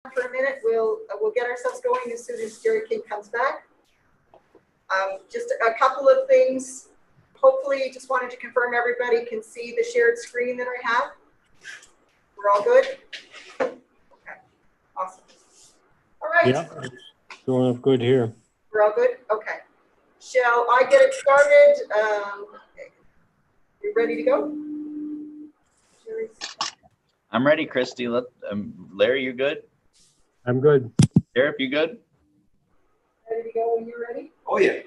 for a minute. We'll get ourselves going as soon as Jerry King comes back. Just a couple of things. Hopefully, just wanted to confirm everybody can see the shared screen that I have. We're all good? Okay, awesome. All right. Yeah, showing up good here. We're all good? Okay. Shall I get it started? You ready to go? I'm ready, Christy. Larry, you good? I'm good. Sheriff, you good? Ready to go when you're ready? Oh, yeah.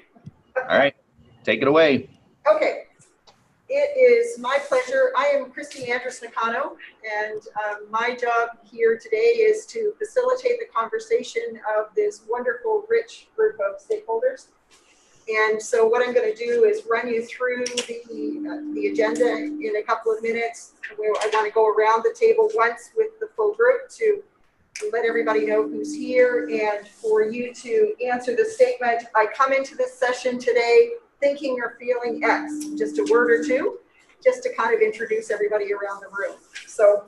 All right, take it away. Okay. It is my pleasure. I am Christy Andrus-Nakano, and my job here today is to facilitate the conversation of this wonderful, rich group of stakeholders. And so what I'm going to do is run you through the agenda in a couple of minutes. I want to go around the table once with the full group to let everybody know who's here and for you to answer the statement. I come into this session today thinking or feeling X, just a word or two, just to kind of introduce everybody around the room. So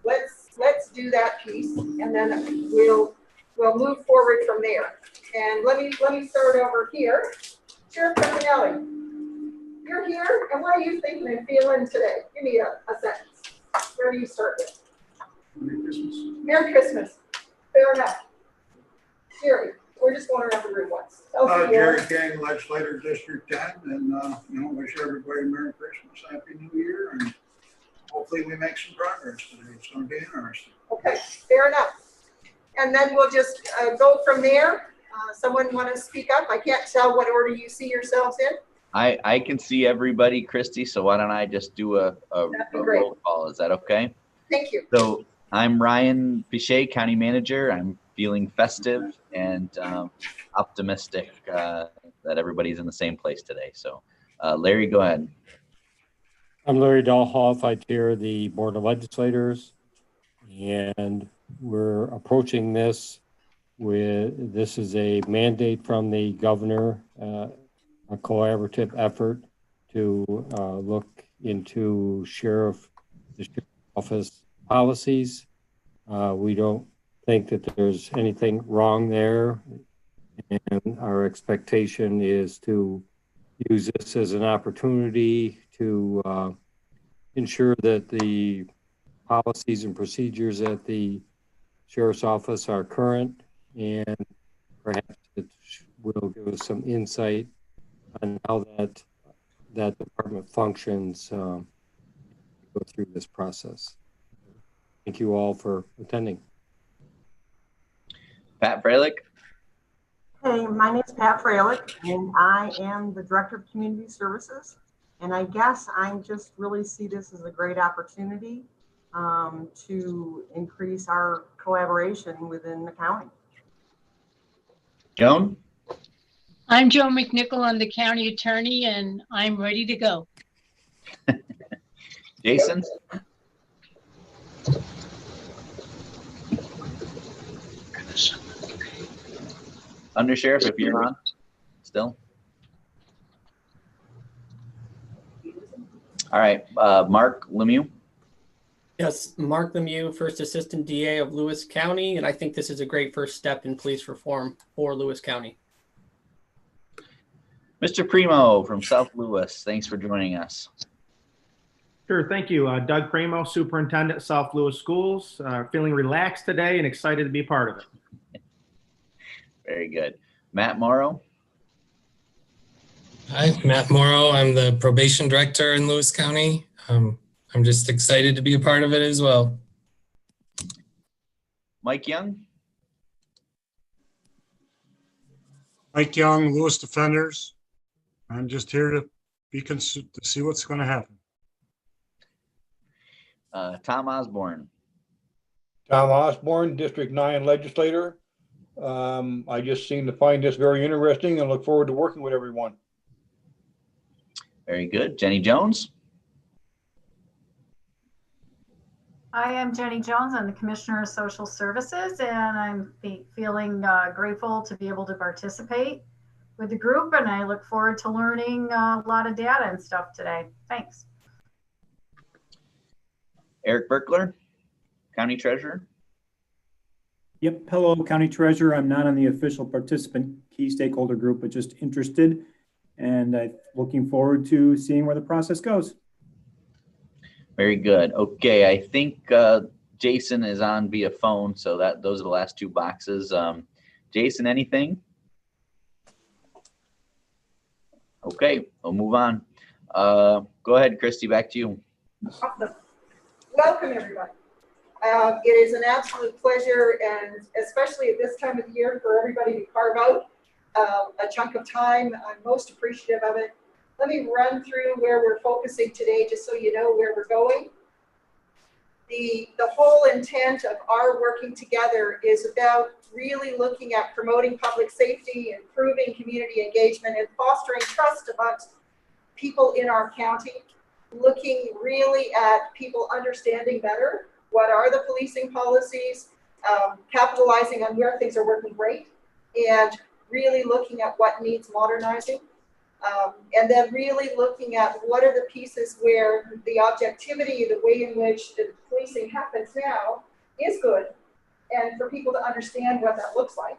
let's do that piece, and then we'll move forward from there. And let me start over here. Sheriff Pettinelli, you're here, and what are you thinking and feeling today? Give me a sentence. Where do you start with? Merry Christmas. Merry Christmas. Fair enough. Jerry, we're just going around the room once. Jerry King, Legislator District 10, and wish everybody Merry Christmas, Happy New Year, and hopefully we make some progress today. It's going to be interesting. Okay, fair enough. And then we'll just go from there. Someone want to speak up? I can't tell what order you see yourselves in. I can see everybody, Christy, so why don't I just do a roll call? Is that okay? Thank you. So I'm Ryan Pichet, County Manager. I'm feeling festive and optimistic that everybody's in the same place today. So Larry, go ahead. I'm Larry Dahlhoff. I chair the Board of Legislators, and we're approaching this this is a mandate from the governor, a collaborative effort to look into the sheriff's office policies. We don't think that there's anything wrong there, and our expectation is to use this as an opportunity to ensure that the policies and procedures at the sheriff's office are current, and perhaps it will give us some insight on how that department functions go through this process. Thank you all for attending. Pat Freilich. Hey, my name is Pat Freilich, and I am the Director of Community Services. And I guess I just really see this as a great opportunity to increase our collaboration within the county. Joan. I'm Joan McNichol. I'm the county attorney, and I'm ready to go. Jason. Undersheriff, if you're on still. All right, Mark Lemieux. Yes, Mark Lemieux, First Assistant DA of Lewis County, and I think this is a great first step in police reform for Lewis County. Mr. Primo from South Lewis, thanks for joining us. Sure, thank you. Doug Primo, Superintendent, South Lewis Schools. Feeling relaxed today and excited to be part of it. Very good. Matt Morrow. Hi, Matt Morrow. I'm the Probation Director in Lewis County. I'm just excited to be a part of it as well. Mike Young. Mike Young, Lewis Defenders. I'm just here to see what's going to happen. Tom Osborne. Tom Osborne, District 9 Legislator. I just seem to find this very interesting and look forward to working with everyone. Very good. Jenny Jones. I am Jenny Jones. I'm the Commissioner of Social Services, and I'm feeling grateful to be able to participate with the group, and I look forward to learning a lot of data and stuff today. Thanks. Eric Berkler, County Treasurer. Yep. Hello, County Treasurer. I'm not on the official participant key stakeholder group, but just interested and looking forward to seeing where the process goes. Very good. Okay, I think Jason is on via phone, so those are the last two boxes. Jason, anything? Okay, we'll move on. Go ahead, Christy, back to you. Awesome. Welcome, everybody. It is an absolute pleasure, and especially at this time of the year, for everybody to carve out a chunk of time. I'm most appreciative of it. Let me run through where we're focusing today, just so you know where we're going. The whole intent of our working together is about really looking at promoting public safety, improving community engagement, and fostering trust amongst people in our county, looking really at people understanding better what are the policing policies, capitalizing on where things are working great, and really looking at what needs modernizing. And then really looking at what are the pieces where the objectivity, the way in which the policing happens now is good, and for people to understand what that looks like.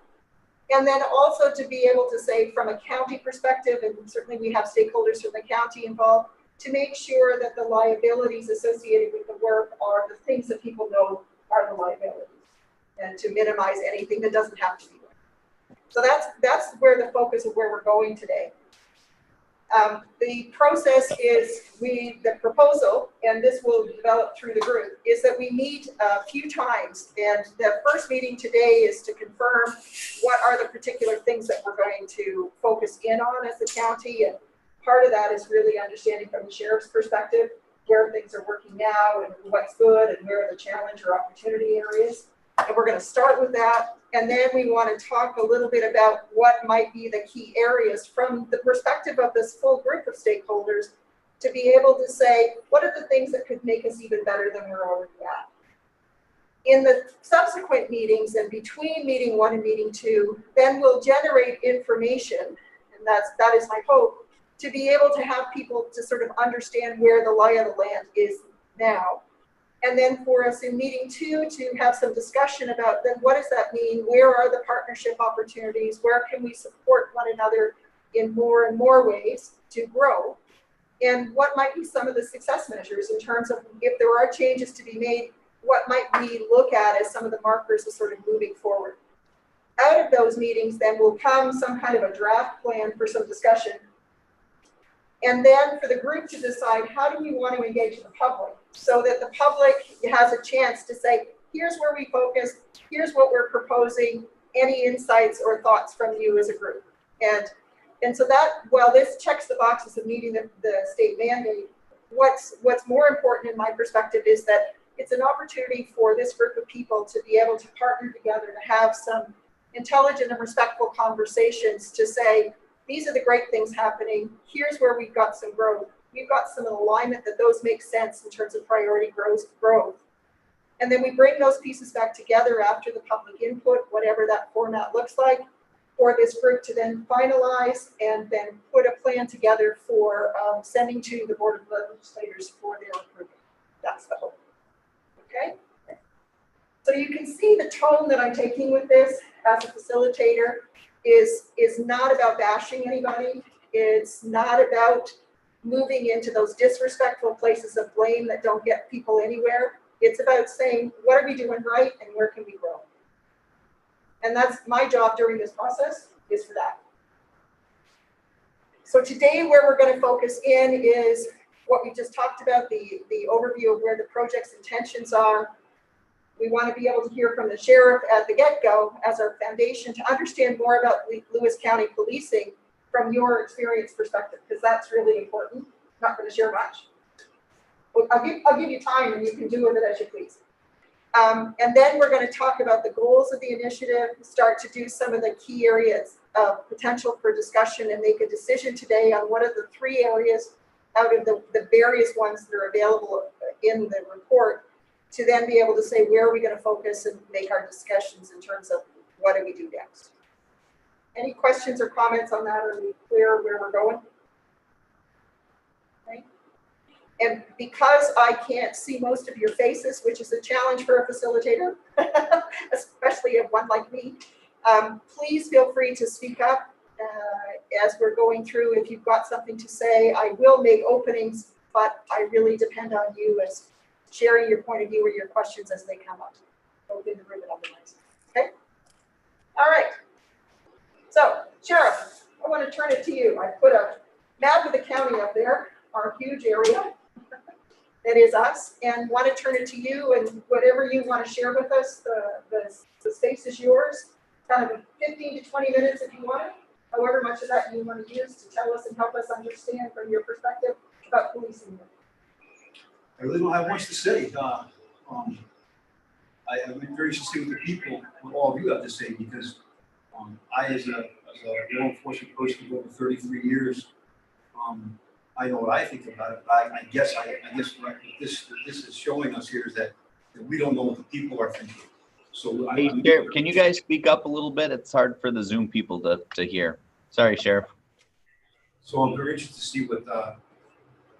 And then also to be able to say from a county perspective, and certainly we have stakeholders from the county involved, to make sure that the liabilities associated with the work are the things that people know are the liabilities, and to minimize anything that doesn't have to be there. So that's where the focus of where we're going today. The process is the proposal, and this will develop through the group, is that we meet a few times. And the first meeting today is to confirm what are the particular things that we're going to focus in on as the county. And part of that is really understanding from the sheriff's perspective where things are working now and what's good and where are the challenge or opportunity areas. And we're going to start with that. And then we want to talk a little bit about what might be the key areas from the perspective of this full group of stakeholders to be able to say, what are the things that could make us even better than we're already at? In the subsequent meetings and between meeting 1 and meeting 2, then we'll generate information, and that is my hope, to be able to have people to sort of understand where the lie of the land is now. And then for us in meeting 2 to have some discussion about then what does that mean? Where are the partnership opportunities? Where can we support one another in more and more ways to grow? And what might be some of the success measures in terms of if there are changes to be made, what might we look at as some of the markers of sort of moving forward? Out of those meetings then will come some kind of a draft plan for some discussion. And then for the group to decide how do we want to engage the public so that the public has a chance to say, here's where we focus, here's what we're proposing, any insights or thoughts from you as a group. And so that, while this checks the boxes of meeting the state mandate, what's more important in my perspective is that it's an opportunity for this group of people to be able to partner together, to have some intelligent and respectful conversations to say, these are the great things happening. Here's where we've got some growth. We've got some alignment that those make sense in terms of priority growth. And then we bring those pieces back together after the public input, whatever that format looks like, for this group to then finalize and then put a plan together for sending to the Board of Legislators for their approval. That's the hope. Okay? So you can see the tone that I'm taking with this as a facilitator is not about bashing anybody. It's not about moving into those disrespectful places of blame that don't get people anywhere. It's about saying, what are we doing right and where can we grow? And that's my job during this process, is for that. So today where we're going to focus in is what we just talked about, the overview of where the project's intentions are. We want to be able to hear from the sheriff at the get-go as our foundation to understand more about Lewis County policing from your experience perspective, because that's really important. I'm not going to share much. I'll give you time and you can do with it as you please. And then we're going to talk about the goals of the initiative, start to do some of the key areas of potential for discussion and make a decision today on what are the 3 areas out of the various ones that are available in the report, to then be able to say where are we going to focus and make our discussions in terms of what do we do next. Any questions or comments on that? Are we clear where we're going? Okay. And because I can't see most of your faces, which is a challenge for a facilitator, especially one like me, please feel free to speak up as we're going through. If you've got something to say, I will make openings, but I really depend on you as sharing your point of view or your questions as they come up, both in the room and otherwise. Okay? All right. So, Sheriff, I want to turn it to you. I put a map of the county up there, our huge area. That is us, and want to turn it to you, and whatever you want to share with us, the space is yours. Kind of 15 to 20 minutes if you want it, however much of that you want to use to tell us and help us understand from your perspective about policing. I really don't have much to say. I'm very interested with the people, what all of you have to say, because I, as a law enforcement person for over 33 years, I know what I think about it, but I guess what this is showing us here is that we don't know what the people are thinking. So Hey, Sheriff, can you guys speak up a little bit? It's hard for the Zoom people to hear. Sorry, Sheriff. So I'm very interested to see what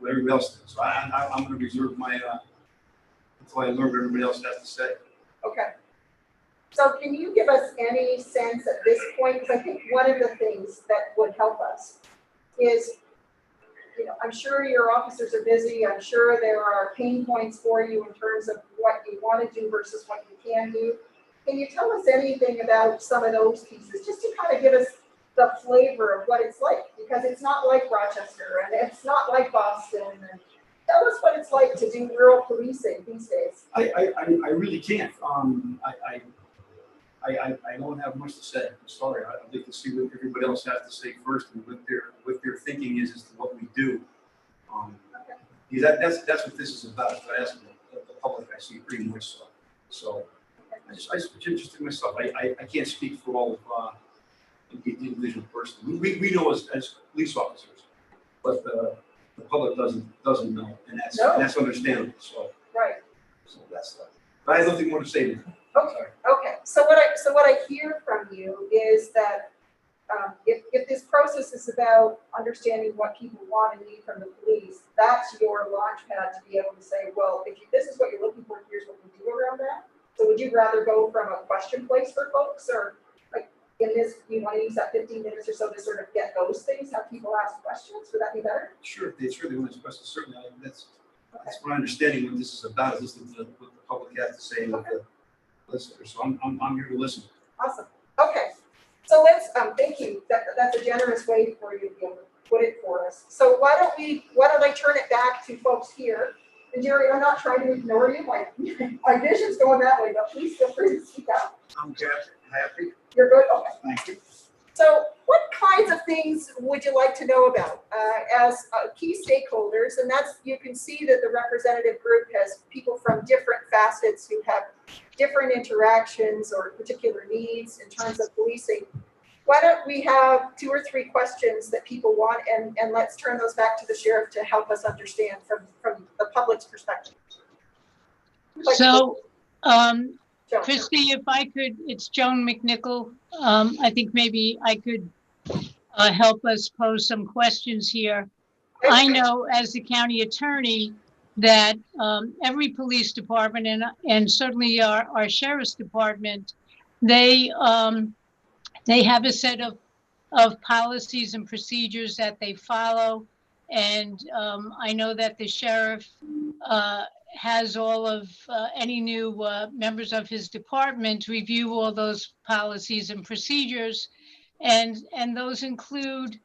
everybody else thinks. So I'm going to reserve my until I learn what everybody else has to say. Okay. So can you give us any sense at this point, because I think one of the things that would help us is, you know, I'm sure your officers are busy. I'm sure there are pain points for you in terms of what you want to do versus what you can do. Can you tell us anything about some of those pieces, just to kind of give us the flavor of what it's like? Because it's not like Rochester, and it's not like Boston. And tell us what it's like to do rural policing these days. I really can't. I don't have much to say. I'm sorry. I'd like to see what everybody else has to say first, and what their thinking is as to what we do. Because that's what this is about. If I ask the public, I see pretty much so. So I'm just interested in myself. I can't speak for all of the individual person. We know as police officers, but the public doesn't know, and that's understandable. So right. So that's but I have nothing more to say. Okay. Okay. So what I hear from you is that if this process is about understanding what people want and need from the police, that's your launch pad to be able to say, well, if this is what you're looking for, here's what we do around that. So would you rather go from a question place for folks, or like in this, you want to use that 15 minutes or so to sort of get those things, have people ask questions? Would that be better? Sure. If they truly want to ask questions, certainly. That's my understanding what this is about, is listening to what the public has to say and what the listeners. So I'm here to listen. Awesome. Okay. So let's thank you. That's a generous way for you to be able to put it for us. So why don't I turn it back to folks here? And Jerry, I'm not trying to ignore you. My vision's going that way, but please feel free to speak out. I'm happy. You're good? Okay. Thank you. So what kinds of things would you like to know about as key stakeholders? And that's, you can see that the representative group has people from different facets who have different interactions or particular needs in terms of policing. Why don't we have 2 or 3 questions that people want, and let's turn those back to the sheriff to help us understand from the public's perspective. So, Christy, if I could, it's Joan McNichol. I think maybe I could help us pose some questions here. I know as the county attorney that every police department and certainly our sheriff's department, they have a set of policies and procedures that they follow. And I know that the sheriff has all of any new members of his department review all those policies and procedures. And those include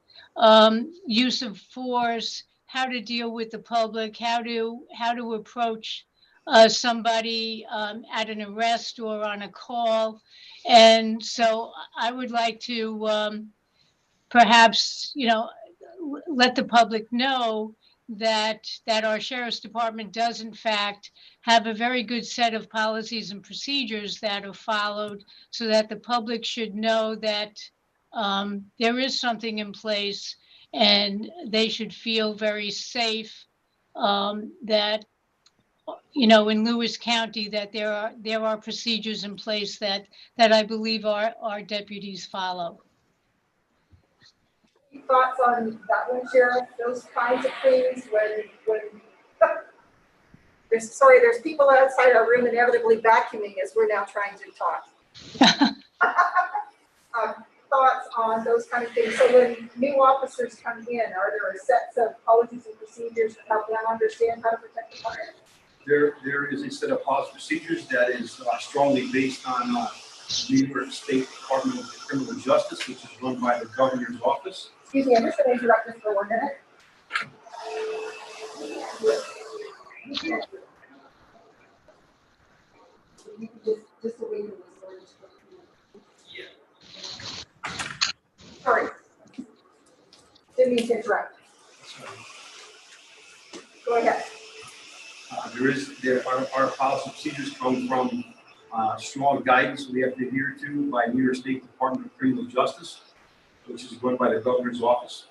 use of force, how to deal with the public, how to approach somebody at an arrest or on a call. And so I would like to perhaps, let the public know that our sheriff's department does in fact have a very good set of policies and procedures that are followed, so that the public should know that there is something in place, and they should feel very safe that in Lewis County that there are procedures in place that I believe our deputies follow. Thoughts on that one, Sheriff? Those kinds of things when There's people outside our room inevitably vacuuming as we're now trying to talk. Thoughts on those kind of things. So when new officers come in, are there sets of policies and procedures to help them understand how to protect the fire? There is a set of policy procedures that is strongly based on New York State Department of Criminal Justice, which is run by the governor's office. Excuse me, I'm just going to interrupt this for 1 minute. Just away from the storage. Sorry. Didn't mean to interrupt. Go ahead. Our policy procedures come from strong guidance we have to adhere to by New York State Department of Criminal Justice, which is run by the governor's office.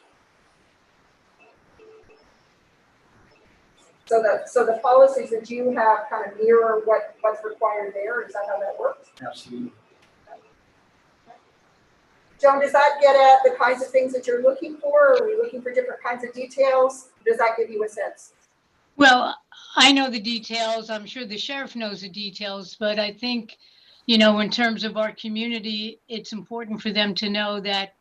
So the policies that you have kind of mirror what's required there. Is that how that works? Absolutely. Joan, does that get at the kinds of things that you're looking for? Or are we looking for different kinds of details? Does that give you a sense? Well, I know the details. I'm sure the sheriff knows the details, but I think, you know, in terms of our community, it's important for them to know that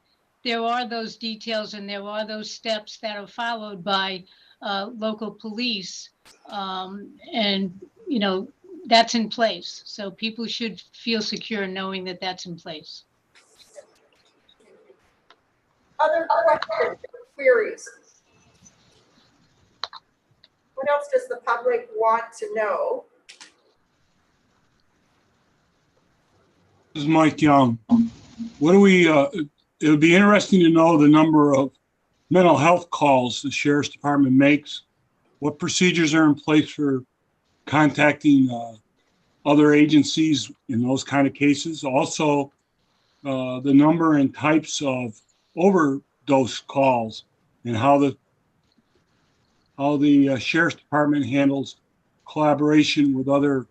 there are those details and there are those steps that are followed by local police. And, you know, that's in place. So people should feel secure knowing that that's in place. Other questions, queries? What else does the public want to know? This is Mike Young. What do we, it would be interesting to know the number of mental health calls the Sheriff's Department makes. What procedures are in place for contacting other agencies in those kind of cases? Also, the number and types of overdose calls and how the Sheriff's Department handles collaboration with other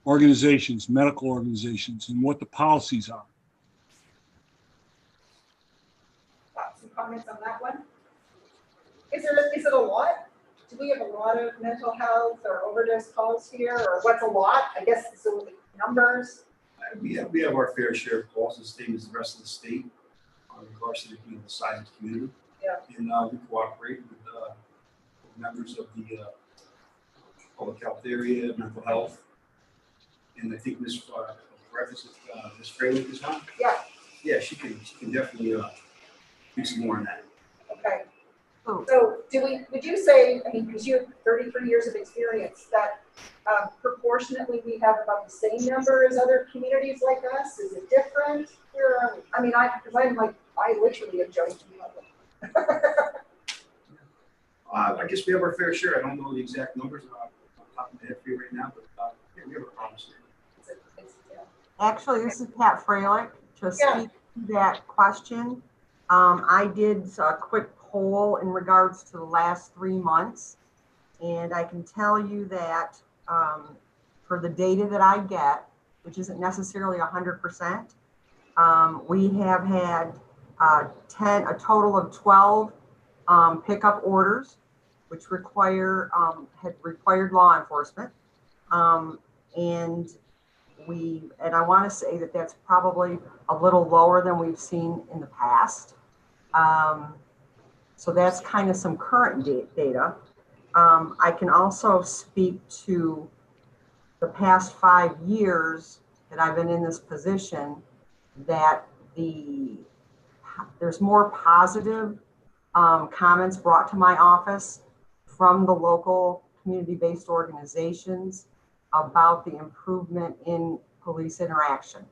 organizations, medical organizations, and what the policies are. Some comments on that one? Is it a lot? Do we have a lot of mental health or overdose calls here, or what's a lot? I guess it's the numbers. We have our fair share of calls, the same as the rest of the state, in regards to the size of the community. Yeah. And we cooperate with members of the public health area, mental health, and I think Ms. Ms. Fraley is on. Yeah. Yeah, she can definitely do some more on that. Okay. So would you say, I mean, because you have 33 years of experience, that proportionately we have about the same number as other communities like us? Is it different? Where are we? I mean, I literally am joking. I guess we have our fair share. I don't know the exact numbers on top of my head for you right now, but yeah, we have a problem here. Actually, this is Pat Freilich. To speak to that question, I did a quick poll in regards to the last 3 months, and I can tell you that for the data that I get, which isn't necessarily 100%, we have had a total of 12 pickup orders, which had required law enforcement, and I want to say that that's probably a little lower than we've seen in the past. So that's kind of some current data. I can also speak to the past 5 years that I've been in this position, that there's more positive comments brought to my office from the local community-based organizations about the improvement in police interaction.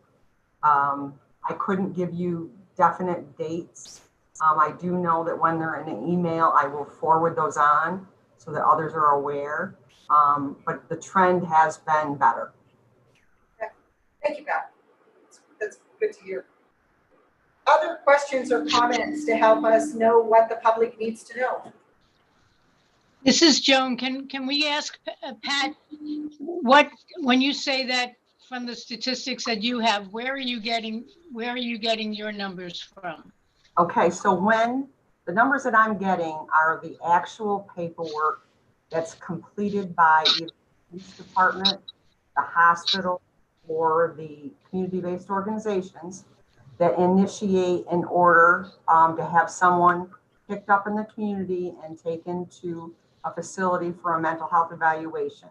I couldn't give you definite dates. I do know that when they're in an email, I will forward those on so that others are aware. But the trend has been better. Okay. Thank you, Pat. That's good to hear. Other questions or comments to help us know what the public needs to know? This is Joan. Can we ask Pat, when you say that from the statistics that you have, where are you getting your numbers from? Okay, so when the numbers that I'm getting are the actual paperwork that's completed by either the police department, the hospital, or the community-based organizations that initiate an order to have someone picked up in the community and taken to a facility for a mental health evaluation.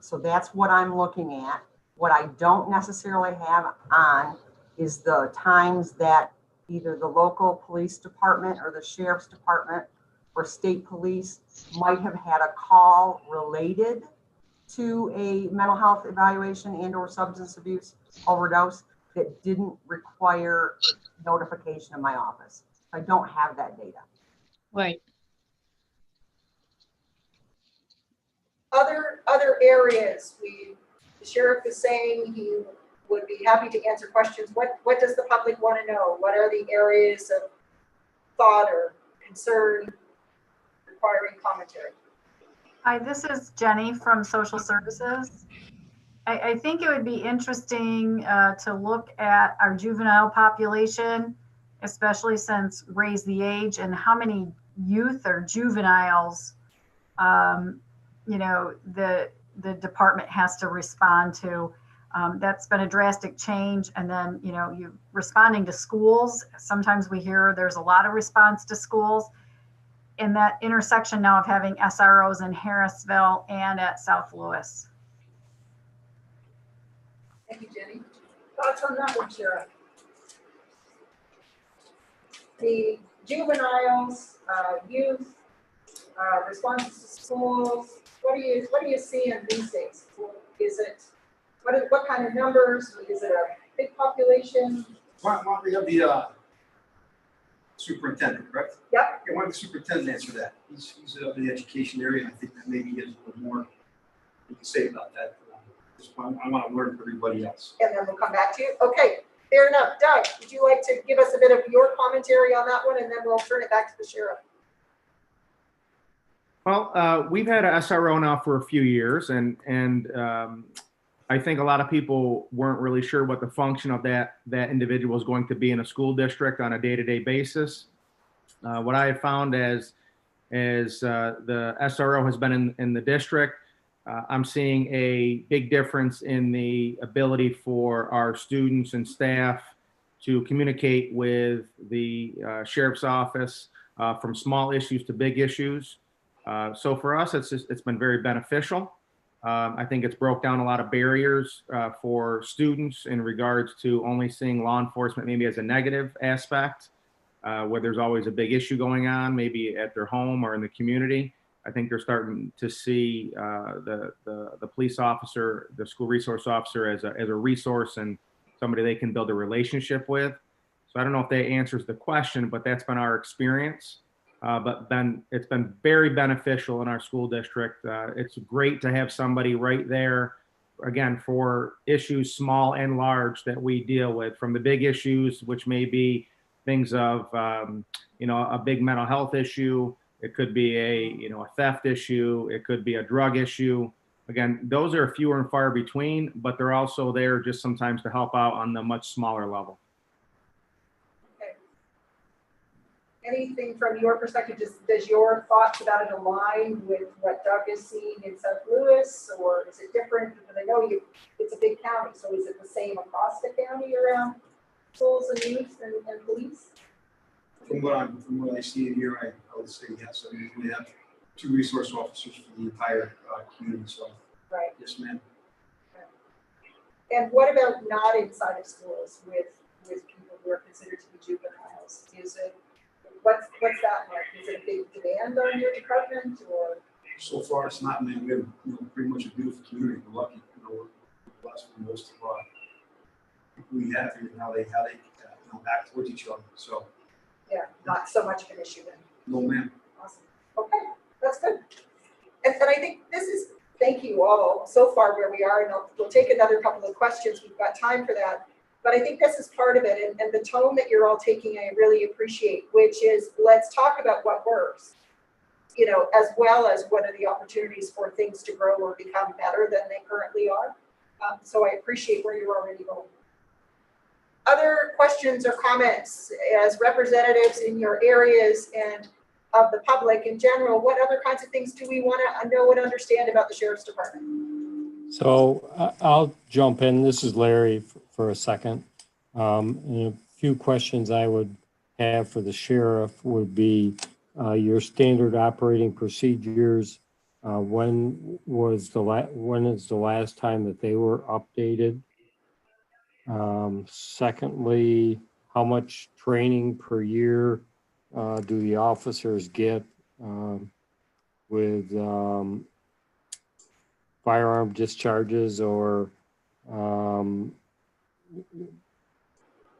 So that's what I'm looking at. What I don't necessarily have on is the times that either the local police department or the sheriff's department or state police might have had a call related to a mental health evaluation and or substance abuse overdose that didn't require notification of my office. I don't have that data. Right. Other areas, the sheriff is saying he would be happy to answer questions. What does the public want to know? What are the areas of thought or concern requiring commentary? Hi, this is Jenny from Social Services. I think it would be interesting to look at our juvenile population, especially since Raise the Age, and how many youth or juveniles, the department has to respond to. That's been a drastic change. And then, you responding to schools. Sometimes we hear there's a lot of response to schools. In that intersection now of having SROs in Harrisville and at South Lewis. Thank you, Jenny. Thoughts on that one, Sheriff? The juveniles, youth, responses to schools. What do you see in these things? Is it what kind of numbers? Is it a big population? Why don't we have the superintendent, correct? Yep. Yeah, why don't the superintendent answer that? He's up in the education area, and I think that maybe he has a little more he can say about that. I want to learn from everybody else. And then we'll come back to you. Okay, fair enough. Doug, would you like to give us a bit of your commentary on that one, and then we'll turn it back to the sheriff? Well, we've had a SRO now for a few years, and I think a lot of people weren't really sure what the function of that individual is going to be in a school district on a day-to-day basis. What I have found as the SRO has been in the district, I'm seeing a big difference in the ability for our students and staff to communicate with the sheriff's office from small issues to big issues. So for us, it's been very beneficial. I think it's broke down a lot of barriers for students in regards to only seeing law enforcement maybe as a negative aspect, where there's always a big issue going on, maybe at their home or in the community. I think they're starting to see the police officer, the school resource officer as a resource and somebody they can build a relationship with. So I don't know if that answers the question, but that's been our experience. But it's been very beneficial in our school district. It's great to have somebody right there, again, for issues small and large that we deal with, from the big issues, which may be things of, a big mental health issue. It could be a theft issue. It could be a drug issue. Again, those are fewer and far between, but they're also there just sometimes to help out on the much smaller level. Anything from your perspective, does your thoughts about it align with what Doug is seeing in St. Louis, or is it different? Because I know it's a big county, so is it the same across the county around schools and youth and police? From what I see in here, I would say yes. I mean, we have 2 resource officers for the entire community. So, right. Yes, ma'am. And what about not inside of schools with people who are considered to be juveniles? Is it what's that like? Is it a big demand on your department, or? So far, it's not. Man, we have pretty much a beautiful community. We're lucky. We're blessed with most of our people we have here, how they act towards each other. So. Yeah, not so much of an issue then. No, ma'am. Awesome. Okay, that's good. And I think thank you all so far where we are, and we'll take another couple of questions. We've got time for that. But I think this is part of it, and the tone that you're all taking, I really appreciate, which is let's talk about what works, as well as what are the opportunities for things to grow or become better than they currently are. So I appreciate where you're already going. Other questions or comments as representatives in your areas, and of the public in general, what other kinds of things do we want to know and understand about the Sheriff's Department? So I'll jump in. This is Larry for a second. And a few questions I would have for the sheriff would be your standard operating procedures. When is the last time that they were updated? Secondly, how much training per year do the officers get with firearm discharges or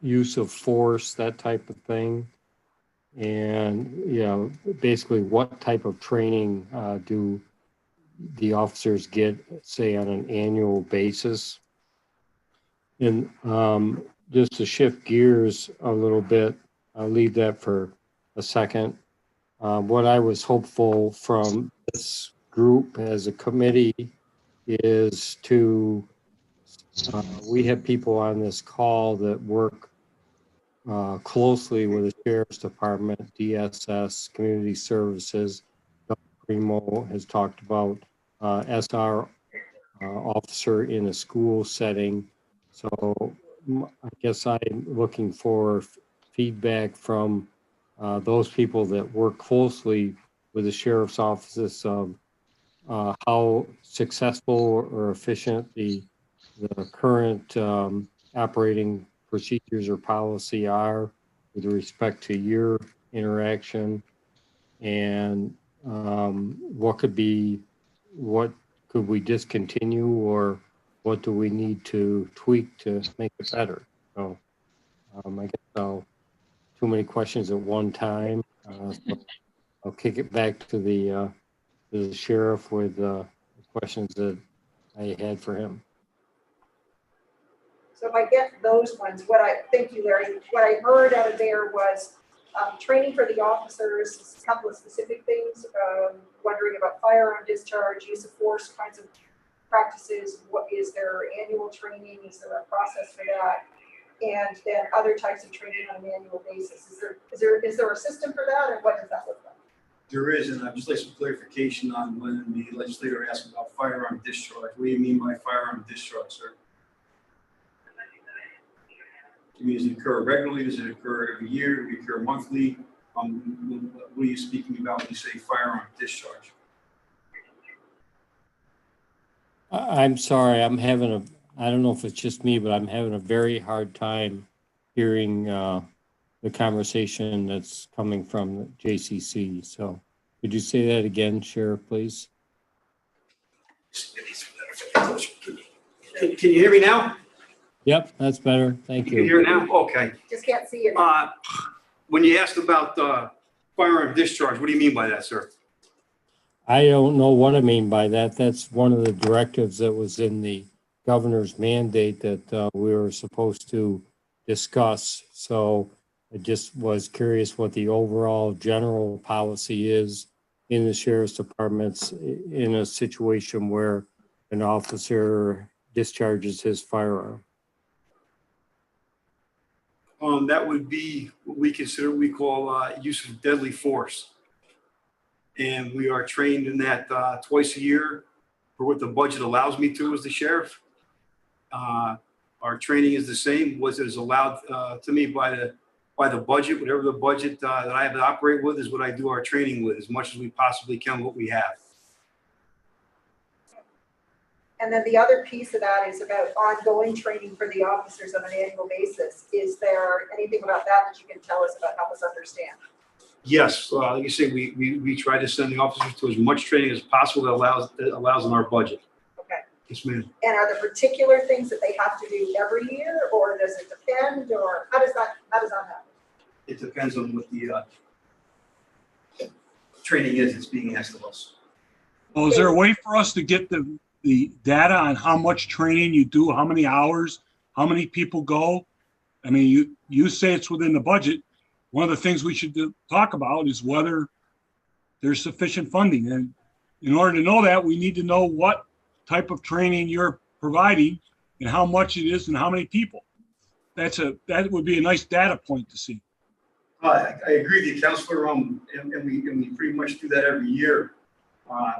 use of force, that type of thing? And, you know, basically what type of training do the officers get, say, on an annual basis? And just to shift gears a little bit, I'll leave that for a second. What I was hopeful from this group as a committee is to, we have people on this call that work closely with the Sheriff's Department, DSS, Community Services. Primo has talked about SR officer in a school setting. So I guess I'm looking for feedback from those people that work closely with the Sheriff's office of how successful or efficient the current operating procedures or policy are with respect to your interaction, and what could we discontinue, or what do we need to tweak to make it better? So I guess too many questions at one time. So I'll kick it back to the sheriff with the questions that I had for him. So if I get those ones, thank you, Larry. What I heard out of there was training for the officers, a couple of specific things, wondering about firearm discharge, use of force kinds of practices. What is their annual training? Is there a process for that? And then other types of training on an annual basis. Is there a system for that, and what does that look like? There is, and I'd just like some clarification on when the legislator asked about firearm discharge. What do you mean by firearm discharge, sir? Do you mean, does it occur regularly? Does it occur every year? Does it occur monthly? What are you speaking about when you say firearm discharge? I'm sorry, I don't know if it's just me, but I'm having a very hard time hearing the conversation that's coming from JCC. So could you say that again, Sheriff, please? Can you hear me now? Yep, that's better. Thank you. You can hear now? Okay. Just can't see it. When you asked about firearm discharge, what do you mean by that, sir? I don't know what I mean by that. That's one of the directives that was in the governor's mandate that we were supposed to discuss. So I just was curious what the overall general policy is in the Sheriff's Departments in a situation where an officer discharges his firearm. That would be what we call use of deadly force. And we are trained in that twice a year for what the budget allows me to as the sheriff. Our training is the same. What is allowed to me by the budget, whatever the budget that I have to operate with is what I do our training with, as much as we possibly can, what we have. And then the other piece of that is about ongoing training for the officers on an annual basis. Is there anything about that you can tell us about, help us understand? Yes, like you say, we try to send the officers to as much training as possible that allows in our budget. Okay. Yes, ma'am. And are there particular things that they have to do every year, or does it depend, or how does that happen? It depends on what the training is that's being asked of us. Well, is there a way for us to get the data on how much training you do, how many hours, how many people go? I mean, you say it's within the budget. One of the things we should talk about is whether there's sufficient funding. And in order to know that, we need to know what type of training you're providing and how much it is and how many people. That would be a nice data point to see. I agree with you, Counselor. And we pretty much do that every year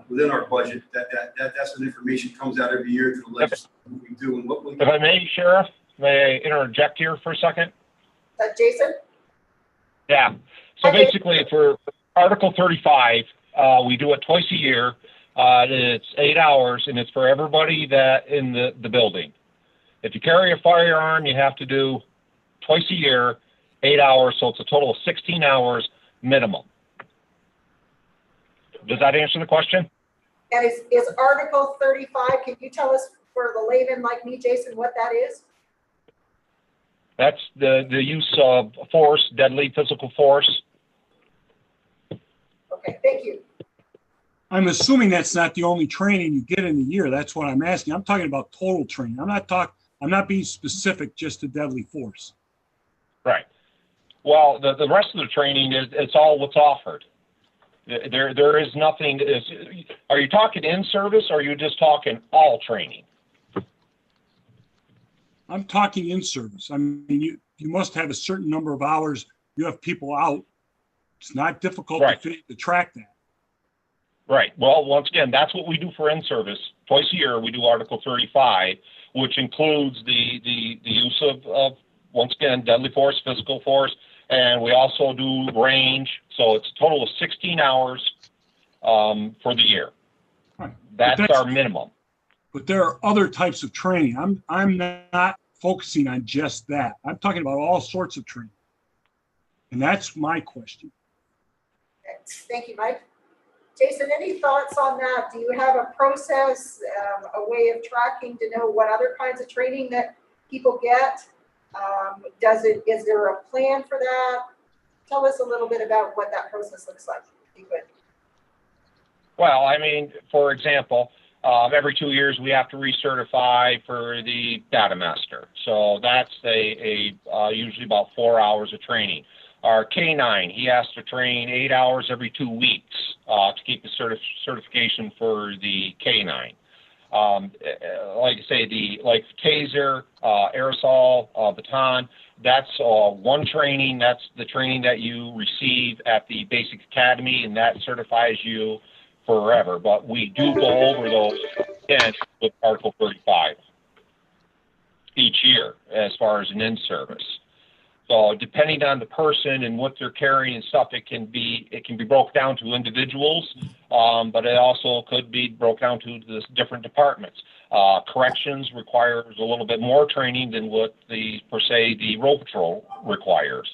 within our budget. That's when information comes out every year to the legislature. What we do and what we. If I may, Sheriff, may I interject here for a second? Jason? Yeah. So basically, for Article 35, we do it twice a year. It's 8 hours, and it's for everybody that in the building. If you carry a firearm, you have to do twice a year, 8 hours, so it's a total of 16 hours minimum. Does that answer the question? And is Article 35, can you tell us for the layman like me, Jason, what that is? That's the use of force, deadly physical force. Okay, thank you. I'm assuming that's not the only training you get in a year. That's what I'm asking. I'm talking about total training. I'm not being specific just to deadly force. Right. Well, the rest of the training it's all what's offered. There is nothing. Are you talking in service, or are you just talking all training? I'm talking in service. I mean, you must have a certain number of hours. You have people out. It's not difficult to track that. Right. Well, once again, that's what we do for in service. Twice a year, we do Article 35, which includes the use of once again, deadly force, physical force, and we also do range. So it's a total of 16 hours for the year. Right. That's our minimum. But there are other types of training. I'm not focusing on just that. I'm talking about all sorts of training. And that's my question. Thank you, Mike. Jason, any thoughts on that? Do you have a process, a way of tracking to know what other kinds of training that people get? Is there a plan for that? Tell us a little bit about what that process looks like, if you could. Well, I mean, for example, every 2 years we have to recertify for the data master. So that's usually about 4 hours of training. Our K9, he has to train 8 hours every 2 weeks to keep the certification for the K9. Like I say, like taser, aerosol, baton, that's one training. That's the training that you receive at the basic academy, and that certifies you forever. But we do go over those again with Article 35 each year as far as an in-service. So depending on the person and what they're carrying and stuff, it can be broke down to individuals, but it also could be broke down to the different departments. Corrections requires a little bit more training than what the road patrol requires.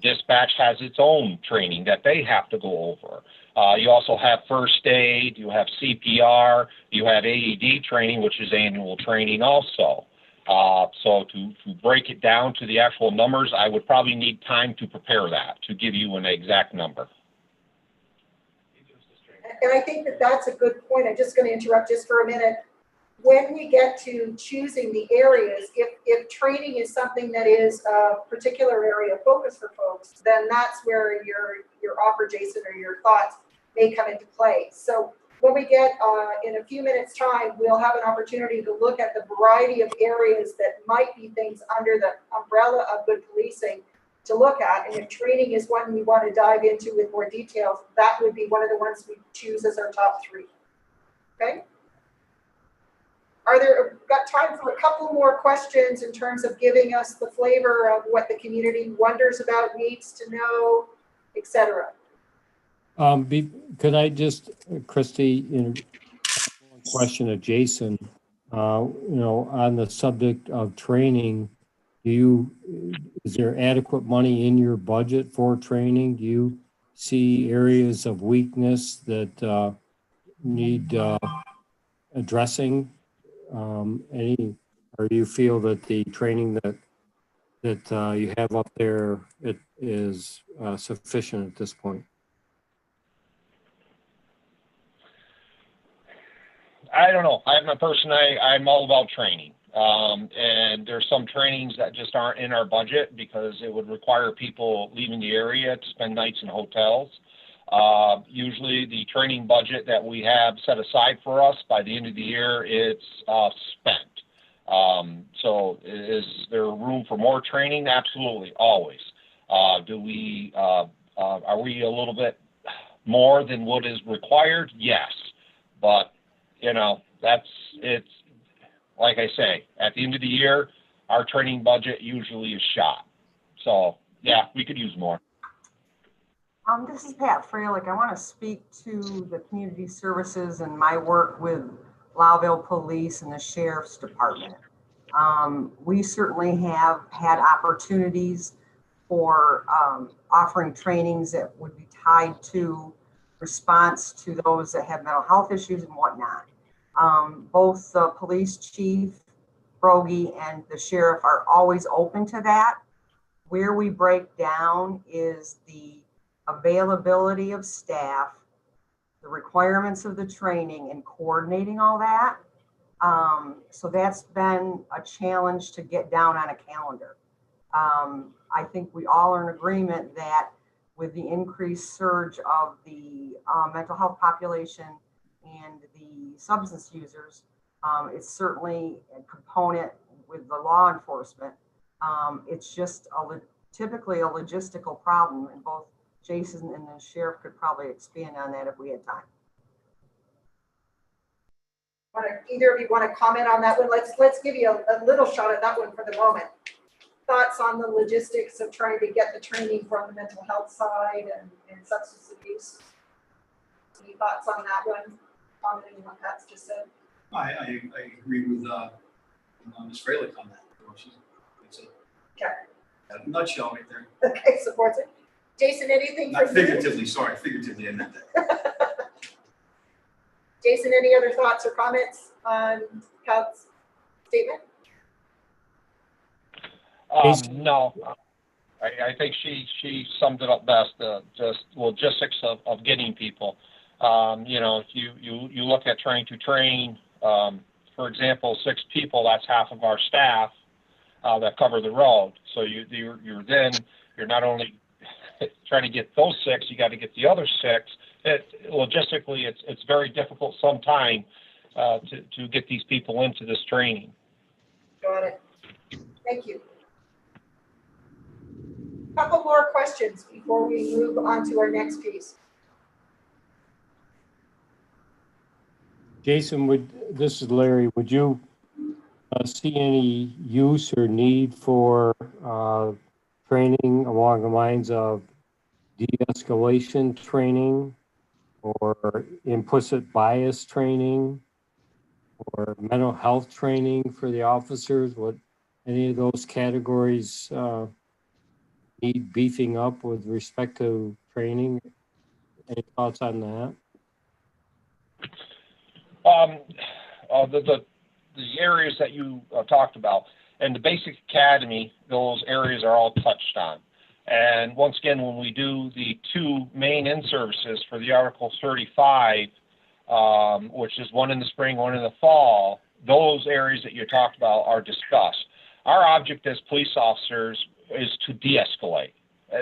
Dispatch has its own training that they have to go over. You also have first aid, you have CPR, you have AED training, which is annual training also. So to break it down to the actual numbers, I would probably need time to prepare that, to give you an exact number. And I think that that's a good point. I'm just going to interrupt just for a minute. When we get to choosing the areas, if training is something that is a particular area of focus for folks, then that's where your offer, Jason, or your thoughts may come into play. So when we get in a few minutes time, we'll have an opportunity to look at the variety of areas that might be things under the umbrella of good policing to look at. And if training is one we want to dive into with more details, that would be one of the ones we choose as our top 3. Okay? Got time for a couple more questions in terms of giving us the flavor of what the community wonders about, needs to know, etc. Could I just, Christy, question of Jason, on the subject of training, is there adequate money in your budget for training? Do you see areas of weakness that need addressing? Or do you feel that the training that you have up there is sufficient at this point? I don't know. I'm a person, I'm all about training. And there's some trainings that just aren't in our budget because it would require people leaving the area to spend nights in hotels. Usually the training budget that we have set aside for us by the end of the year, it's spent. So is there room for more training? Absolutely, always. Do we, are we a little bit more than what is required? Yes. But, you know, it's, like I say, at the end of the year, our training budget usually is shot. So, yeah, we could use more. This is Pat Freilich. I want to speak to the community services and my work with Lowville Police and the Sheriff's Department. We certainly have had opportunities for offering trainings that would be tied to response to those that have mental health issues and whatnot. Both the police chief, Brogy, and the sheriff are always open to that. Where we break down is the availability of staff, the requirements of the training, and coordinating all that. So that's been a challenge to get down on a calendar. I think we all are in agreement that with the increased surge of the mental health population and the substance users, it's certainly a component with the law enforcement. It's just typically a logistical problem, and both Jason and the sheriff could probably expand on that if we had time. Either of you want to comment on that one? Let's give you a little shot at that one for the moment. Thoughts on the logistics of trying to get the training from the mental health side and substance abuse? Any thoughts on that one? Commenting on what Pat's just said. I agree with Ms. Freilich on that. It's a nutshell right there. Okay, supports it. Jason, anything Not from you? figuratively, sorry, figuratively I meant that. Jason, any other thoughts or comments on Pat's statement? No, I think she summed it up best. Just logistics of getting people. You know, if you look at trying to train, for example, 6 people, that's half of our staff that cover the road. So you're not only trying to get those 6, you got to get the other 6. Logistically, it's very difficult sometimes to get these people into this training. Got it. Thank you. Couple more questions before we move on to our next piece. Jason, this is Larry. Would you see any use or need for training along the lines of de-escalation training or implicit bias training or mental health training for the officers? Would any of those categories need beefing up with respect to training? Any thoughts on that? The areas that you talked about and the basic academy, those areas are all touched on. And once again, when we do the 2 main in-services for the Article 35, which is one in the spring, one in the fall, those areas that you talked about are discussed. Our object as police officers is to de-escalate.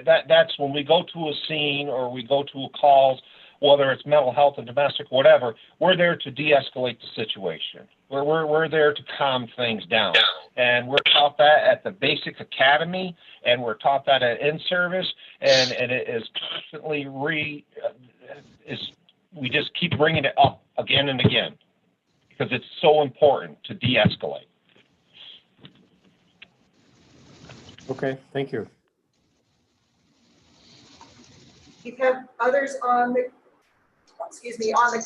That's when we go to a scene or we go to a call, whether it's mental health and domestic, whatever, we're there to de-escalate the situation. We're there to calm things down. And we're taught that at the basic academy, and we're taught that at in-service, and it is constantly we just keep bringing it up again and again because it's so important to de-escalate. Okay, thank you. You have others on the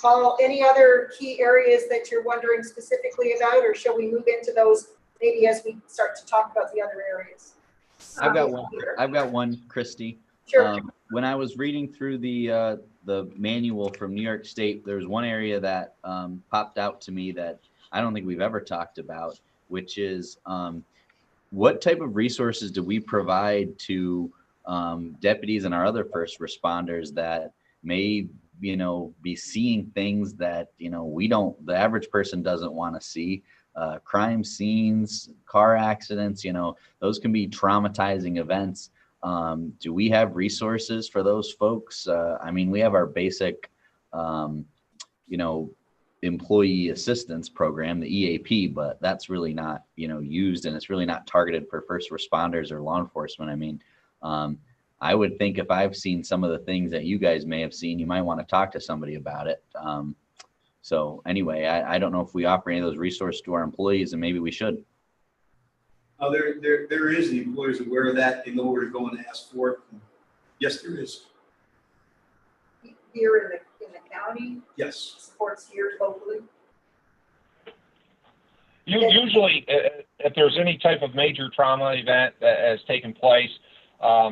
call. Any other key areas that you're wondering specifically about, or shall we move into those maybe as we start to talk about the other areas? I've got one, Christy. Sure. When I was reading through the manual from New York State, there's one area that popped out to me that I don't think we've ever talked about, which is what type of resources do we provide to deputies and our other first responders that may, be seeing things that, the average person doesn't want to see. Crime scenes, car accidents, those can be traumatizing events. Do we have resources for those folks? We have our basic, employee assistance program, the EAP, but that's really not, used, and it's really not targeted for first responders or law enforcement. I would think if I've seen some of the things that you guys may have seen, you might want to talk to somebody about it. So anyway, I don't know if we offer any of those resources to our employees, and maybe we should. There is, the employer's aware of that. They know where to go and ask for it. Yes, there is. Here in the county? Yes. Supports here locally? Usually, if there's any type of major trauma event that has taken place,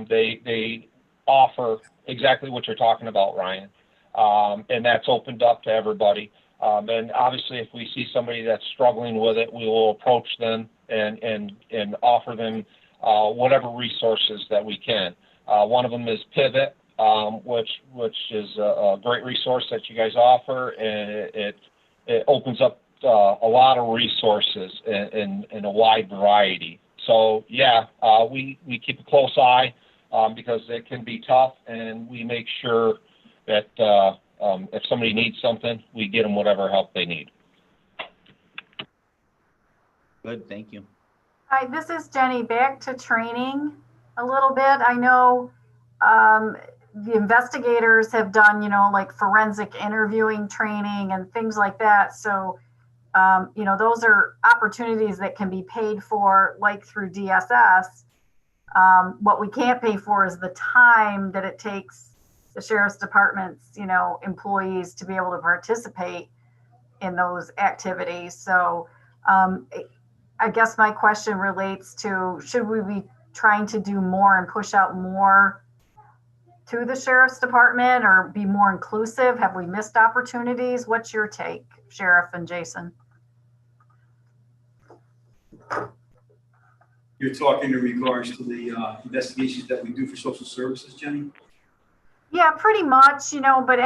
they offer exactly what you're talking about, Ryan. And that's opened up to everybody. And obviously, if we see somebody that's struggling with it, we will approach them and offer them whatever resources that we can. One of them is Pivot, which is a great resource that you guys offer, and it opens up a lot of resources in a wide variety. So yeah, we keep a close eye because it can be tough, and we make sure that if somebody needs something, we get them whatever help they need. Good, thank you. Hi, this is Jenny. Back to training a little bit. I know the investigators have done, like forensic interviewing training and things like that. So, those are opportunities that can be paid for, like through DSS. What we can't pay for is the time that it takes the sheriff's department's, employees to be able to participate in those activities. So I guess my question relates to, should we be trying to do more and push out more to the sheriff's department or be more inclusive? Have we missed opportunities? What's your take, Sheriff and Jason? You're talking in regards to the investigations that we do for social services, Jenny? Yeah, pretty much, but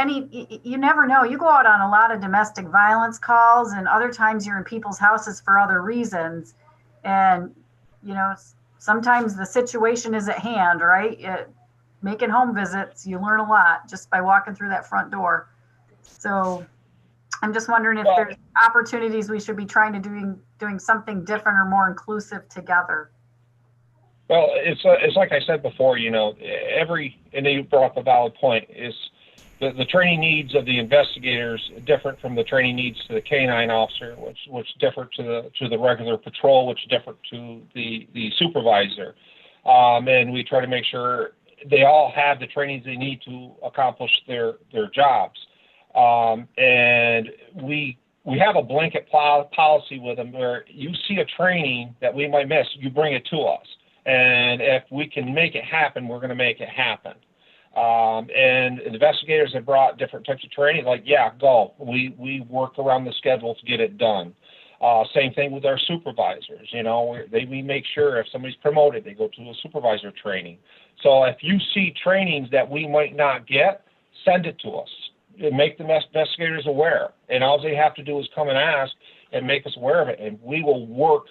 you never know. You go out on a lot of domestic violence calls, and other times you're in people's houses for other reasons. And, sometimes the situation is at hand, right? Making home visits, you learn a lot just by walking through that front door. So I'm just wondering if there's opportunities we should be trying to doing something different or more inclusive together. Well, it's like I said before, and you brought up a valid point, is the training needs of the investigators different from the training needs to the canine officer, which different to the regular patrol, which different to the supervisor. And we try to make sure they all have the trainings they need to accomplish their jobs. And we have a blanket policy with them where you see a training that we might miss, you bring it to us. And if we can make it happen, we're going to make it happen. And investigators have brought different types of training, like, yeah, go. We work around the schedule to get it done. Same thing with our supervisors. We make sure if somebody's promoted, they go to a supervisor training. So if you see trainings that we might not get, send it to us and make the investigators aware. And all they have to do is come and ask and make us aware of it. And we will work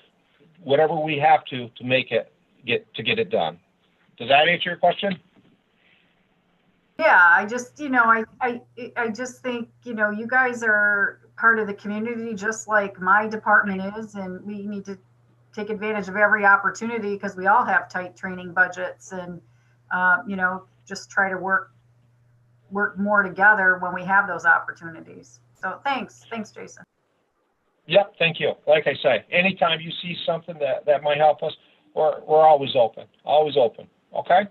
whatever we have to make it get it done. Does that answer your question? Yeah, I just, I just think, you guys are part of the community just like my department is, and we need to take advantage of every opportunity because we all have tight training budgets, and just try to work more together when we have those opportunities. So thanks, Jason. Yep, thank you. Like I say, anytime you see something that might help us, we're always open. Okay?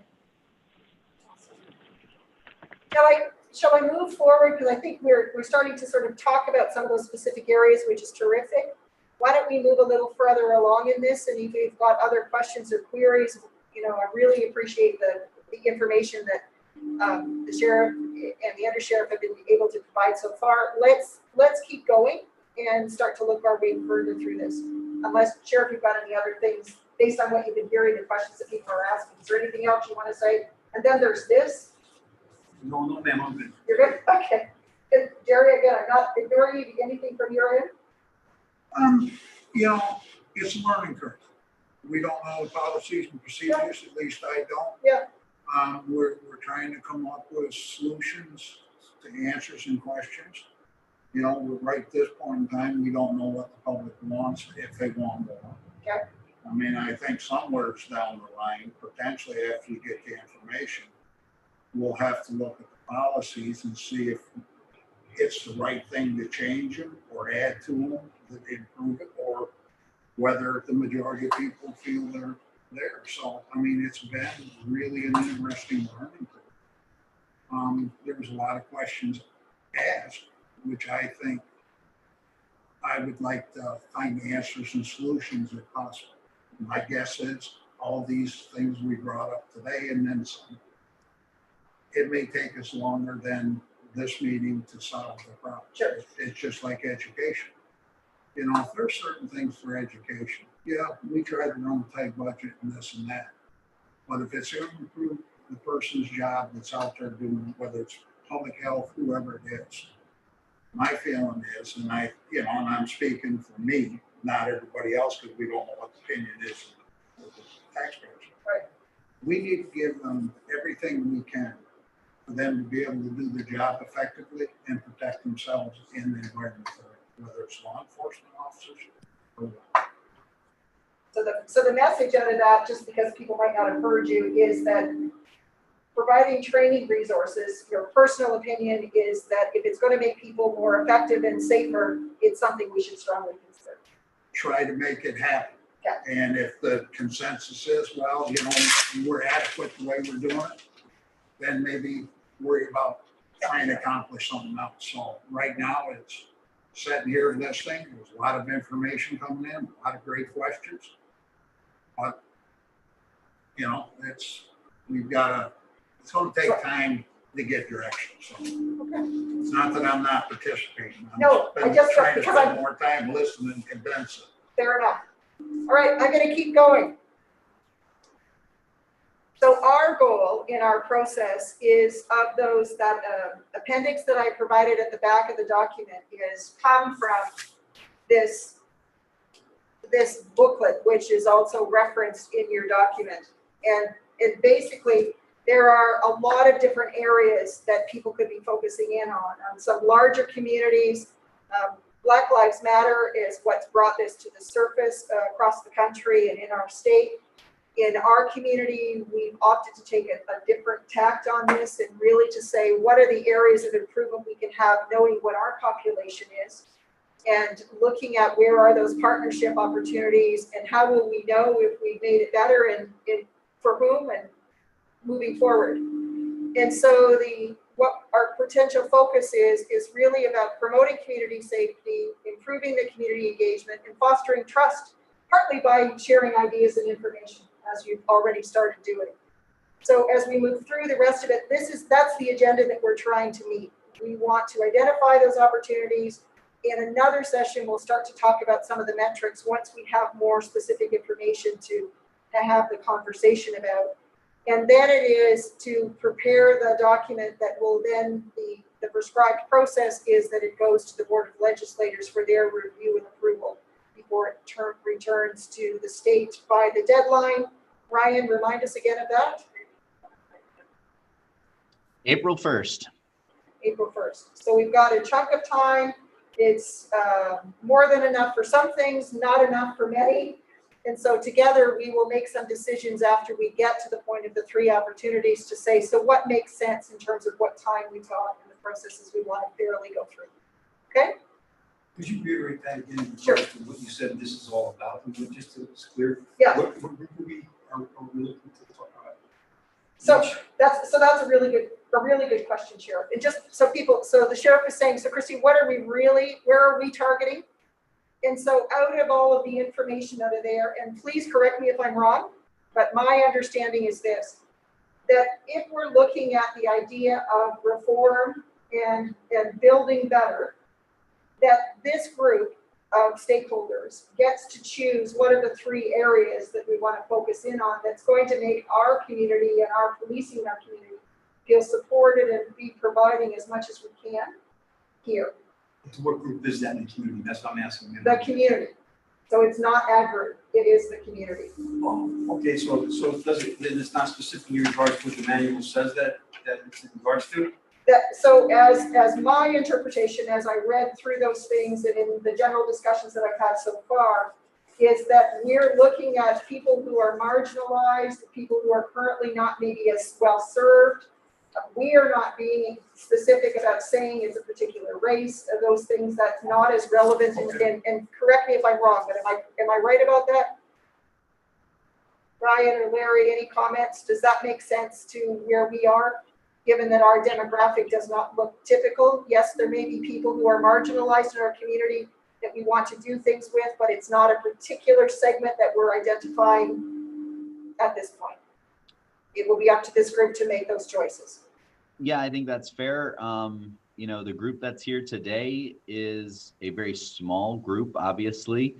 Shall I move forward? Because I think we're starting to sort of talk about some of those specific areas, which is terrific. Why don't we move a little further along in this? And if you've got other questions or queries, I really appreciate the information that the sheriff and the undersheriff have been able to provide so far. Let's keep going and start to look our way further through this. Unless, Sheriff, you've got any other things based on what you've been hearing, the questions that people are asking. Is there anything else you want to say? And then there's this. No, ma'am, I'm good. You're good? Okay. Good. Jerry, again, I'm not ignoring you. Anything from your end? It's a learning curve. We don't know the policies and procedures, at least I don't. Yeah. We're trying to come up with solutions to answer some questions. Right at this point in time, we don't know what the public wants, if they want more. Okay. I mean, I think somewhere's down the line, potentially after you get the information, we'll have to look at the policies and see if it's the right thing to change them or add to them that improve it, or whether the majority of people feel they're there. So, I mean, it's been really an interesting learning curve. There was a lot of questions asked, which I think I would like to find answers and solutions if possible. My guess is all these things we brought up today and then some. It may take us longer than this meeting to solve the problem. Sure. It's just like education. You know, if there's certain things for education, yeah, we try to run a tight budget and this and that. But if it's going to improve the person's job that's out there doing, whether it's public health, whoever it is, my feeling is, and and I'm speaking for me, not everybody else, because we don't know what the opinion is of the taxpayers. Right. We need to give them everything we can for them to be able to do their job effectively and protect themselves in the environment, whether it's law enforcement officers or what. So the message out of that, just because people might not have heard you, is that providing training resources, your personal opinion is that if it's going to make people more effective and safer, it's something we should strongly consider. Try to make it happen. Yeah. And if the consensus is, well, we're adequate the way we're doing it, then maybe worry about trying to accomplish something else. So right now it's sitting here listening. There's a lot of information coming in, a lot of great questions. But, it's going to take time to get direction. So it's not that I'm not participating. I'm trying to spend more time listening and condense it. Fair enough. All right, I'm going to keep going. So our goal in our process is of those that appendix that I provided at the back of the document is come from this booklet, which is also referenced in your document. And basically, there are a lot of different areas that people could be focusing in on some larger communities. Black Lives Matter is what's brought this to the surface across the country and in our state. In our community, we've opted to take a different tact on this and really to say, what are the areas of improvement we can have, knowing what our population is, and looking at where are those partnership opportunities and how will we know if we've made it better and for whom and moving forward. And so what our potential focus is really about promoting community safety, improving the community engagement, and fostering trust, partly by sharing ideas and information, as you've already started doing. So as we move through the rest of it, that's the agenda that we're trying to meet. We want to identify those opportunities. In another session, we'll start to talk about some of the metrics once we have more specific information to have the conversation about. And then it is to prepare the document that will then be the prescribed process is that it goes to the Board of Legislators for their review and approval before it returns to the state by the deadline. Ryan, remind us again of that. April 1st. April 1st. So we've got a chunk of time. It's more than enough for some things, not enough for many. And so together we will make some decisions after we get to the point of the 3 opportunities to say, so what makes sense in terms of what time we've got and the processes we want to fairly go through. Okay? Could you reiterate that again? Sure. What you said this is all about, just so it's clear. Yeah. What group are we looking to talk about? So that's a really good question, Sheriff. And just so the Sheriff is saying, so Christy, where are we targeting? And so out of all of the information out of there, and please correct me if I'm wrong, but my understanding is this, that if we're looking at the idea of reform and building better, that this group of stakeholders gets to choose what are the 3 areas that we want to focus in on that's going to make our community and our policing in our community feel supported and be providing as much as we can here. So what group is that in the community? That's what I'm asking. The community. So it's not ag group, it is the community. Oh, okay, so it's not specifically in regards to what the manual says that it's in regards to? So as my interpretation, as I read through those things and in the general discussions that I've had so far, is that we're looking at people who are marginalized, people who are currently not maybe as well served. We are not being specific about saying it's a particular race, or those things. That's not as relevant. And correct me if I'm wrong, but am I right about that? Ryan or Larry, any comments? Does that make sense to where we are, given that our demographic does not look typical? Yes, there may be people who are marginalized in our community that we want to do things with, but it's not a particular segment that we're identifying at this point. It will be up to this group to make those choices. Yeah, I think that's fair. You know, the group that's here today is a very small group, obviously.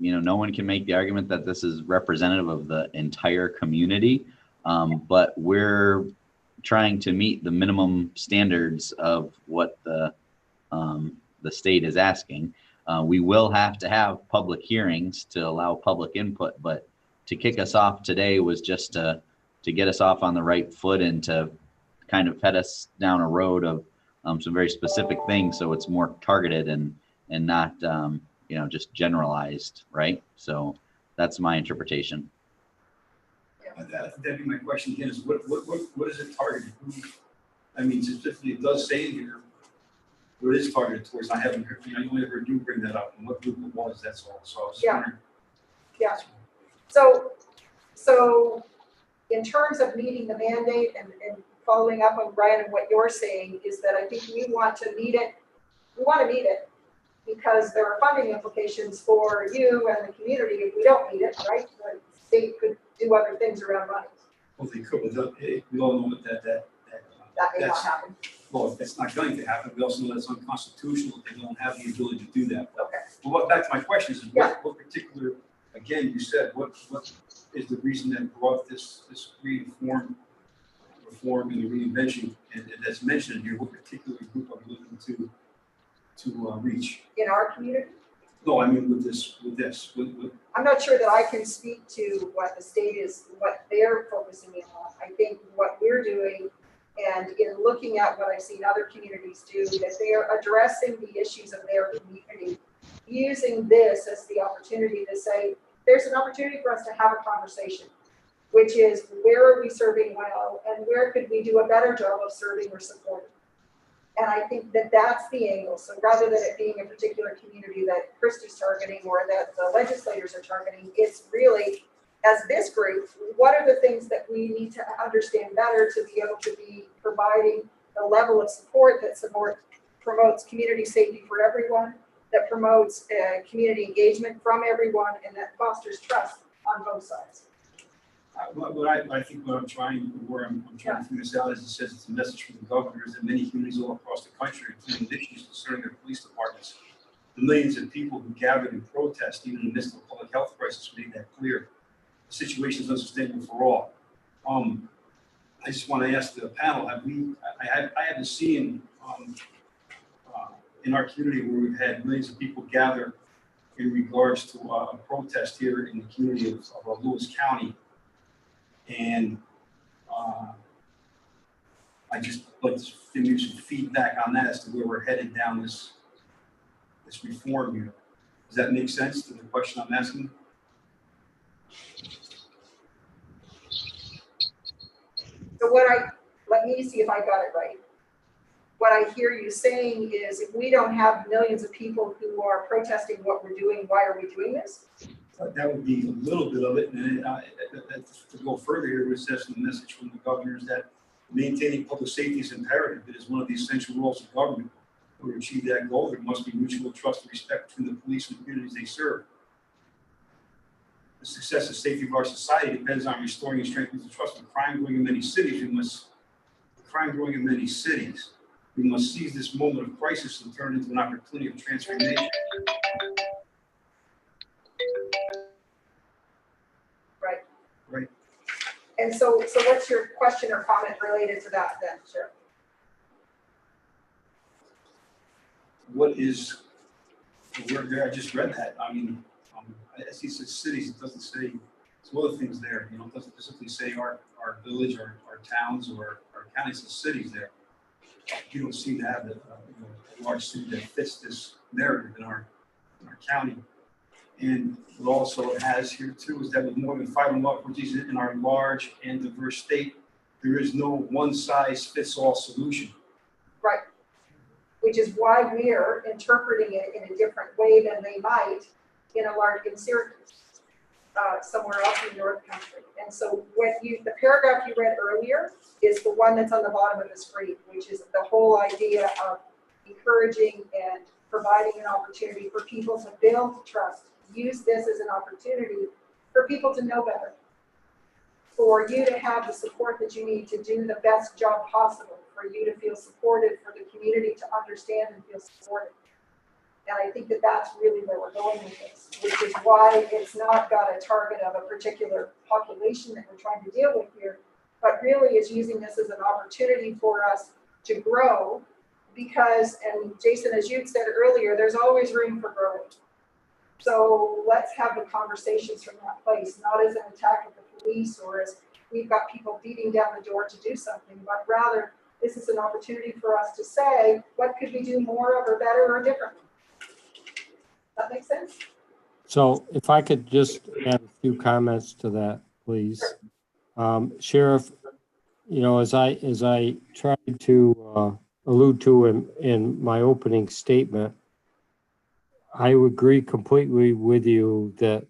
You know, no one can make the argument that this is representative of the entire community, but we're trying to meet the minimum standards of what the state is asking. We will have to have public hearings to allow public input, but to kick us off today was just to get us off on the right foot and to kind of head us down a road of some very specific things, so it's more targeted and not you know, just generalized, right? So that's my interpretation. That'd be my question again, is what is it targeted? I mean, specifically, it does say here what it is targeted towards. I haven't heard, you know, you only ever do bring that up and what group it was, that's all. So I was wondering. Yeah. So in terms of meeting the mandate and following up on Brian and what you're saying, is that I think we want to meet it. We want to meet it because there are funding implications for you and the community if we don't meet it, right? The state could do other things around money. Well, they could, but we all know that may not happen. Well, if that's not going to happen, we also know that's unconstitutional. They don't have the ability to do that. Okay. Well, back to my question is what particular, again, you said, what is the reason that brought this reform and the reinvention, and that's mentioned here? What particular group are we looking to reach? In our community? No, I mean with this. I'm not sure that I can speak to what the state is, what they're focusing in on. I think what we're doing, and in looking at what I've seen other communities do, that they are addressing the issues of their community, using this as the opportunity to say, there's an opportunity for us to have a conversation, which is where are we serving well, and where could we do a better job of serving or supporting? And I think that that's the angle. So rather than it being a particular community that Christy's targeting or that the legislators are targeting, it's really, as this group, what are the things that we need to understand better to be able to be providing a level of support that promotes community safety for everyone, that promotes community engagement from everyone, and that fosters trust on both sides. I think what I'm trying to figure this out is it says it's a message from the governor is that many communities all across the country, including issues concerning their police departments, the millions of people who gathered in protest, even in the midst of a public health crisis, made that clear. The situation is unsustainable for all. I just want to ask the panel: I haven't seen in our community where we've had millions of people gather in regards to a protest here in the community of Lewis County. And I just like to give you some feedback on that as to where we're headed down this reform here. Does that make sense to the question I'm asking? So let me see if I got it right. What I hear you saying is, if we don't have millions of people who are protesting what we're doing, why are we doing this? That would be a little bit of it. And to go further here, it says the message from the governor is that maintaining public safety is imperative. It is one of the essential roles of government. To achieve that goal, there must be mutual trust and respect between the police and the communities they serve. The success and safety of our society depends on restoring and strengthening the trust. With crime growing in many cities, we must seize this moment of crisis and turn it into an opportunity of transformation. Right. And so what's your question or comment related to that then, Sheriff? What is, I just read that. I mean, I see such cities, it doesn't say, some other things there, you know, it doesn't specifically say our village or our towns or our counties and cities there. You don't seem to have a large city that fits this narrative in our county. And what also it has here too is that with more than 500 opportunities in our large and diverse state, there is no one-size-fits-all solution. Right. Which is why we're interpreting it in a different way than they might in Syracuse, somewhere else in the North Country. And so the paragraph you read earlier is the one that's on the bottom of the screen, which is the whole idea of encouraging and providing an opportunity for people to build trust. Use this as an opportunity for people to know better, for you to have the support that you need to do the best job possible, for you to feel supported, for the community to understand and feel supported. And I think that that's really where we're going with this, which is why it's not got a target of a particular population that we're trying to deal with here, but really is using this as an opportunity for us to grow because, and Jason, as you said earlier, there's always room for growth. So let's have the conversations from that place, not as an attack of the police or as we've got people beating down the door to do something, but rather this is an opportunity for us to say, what could we do more of or better or differently? That makes sense? So if I could just add a few comments to that, please. Sheriff, you know, as I tried to allude to in my opening statement, I would agree completely with you that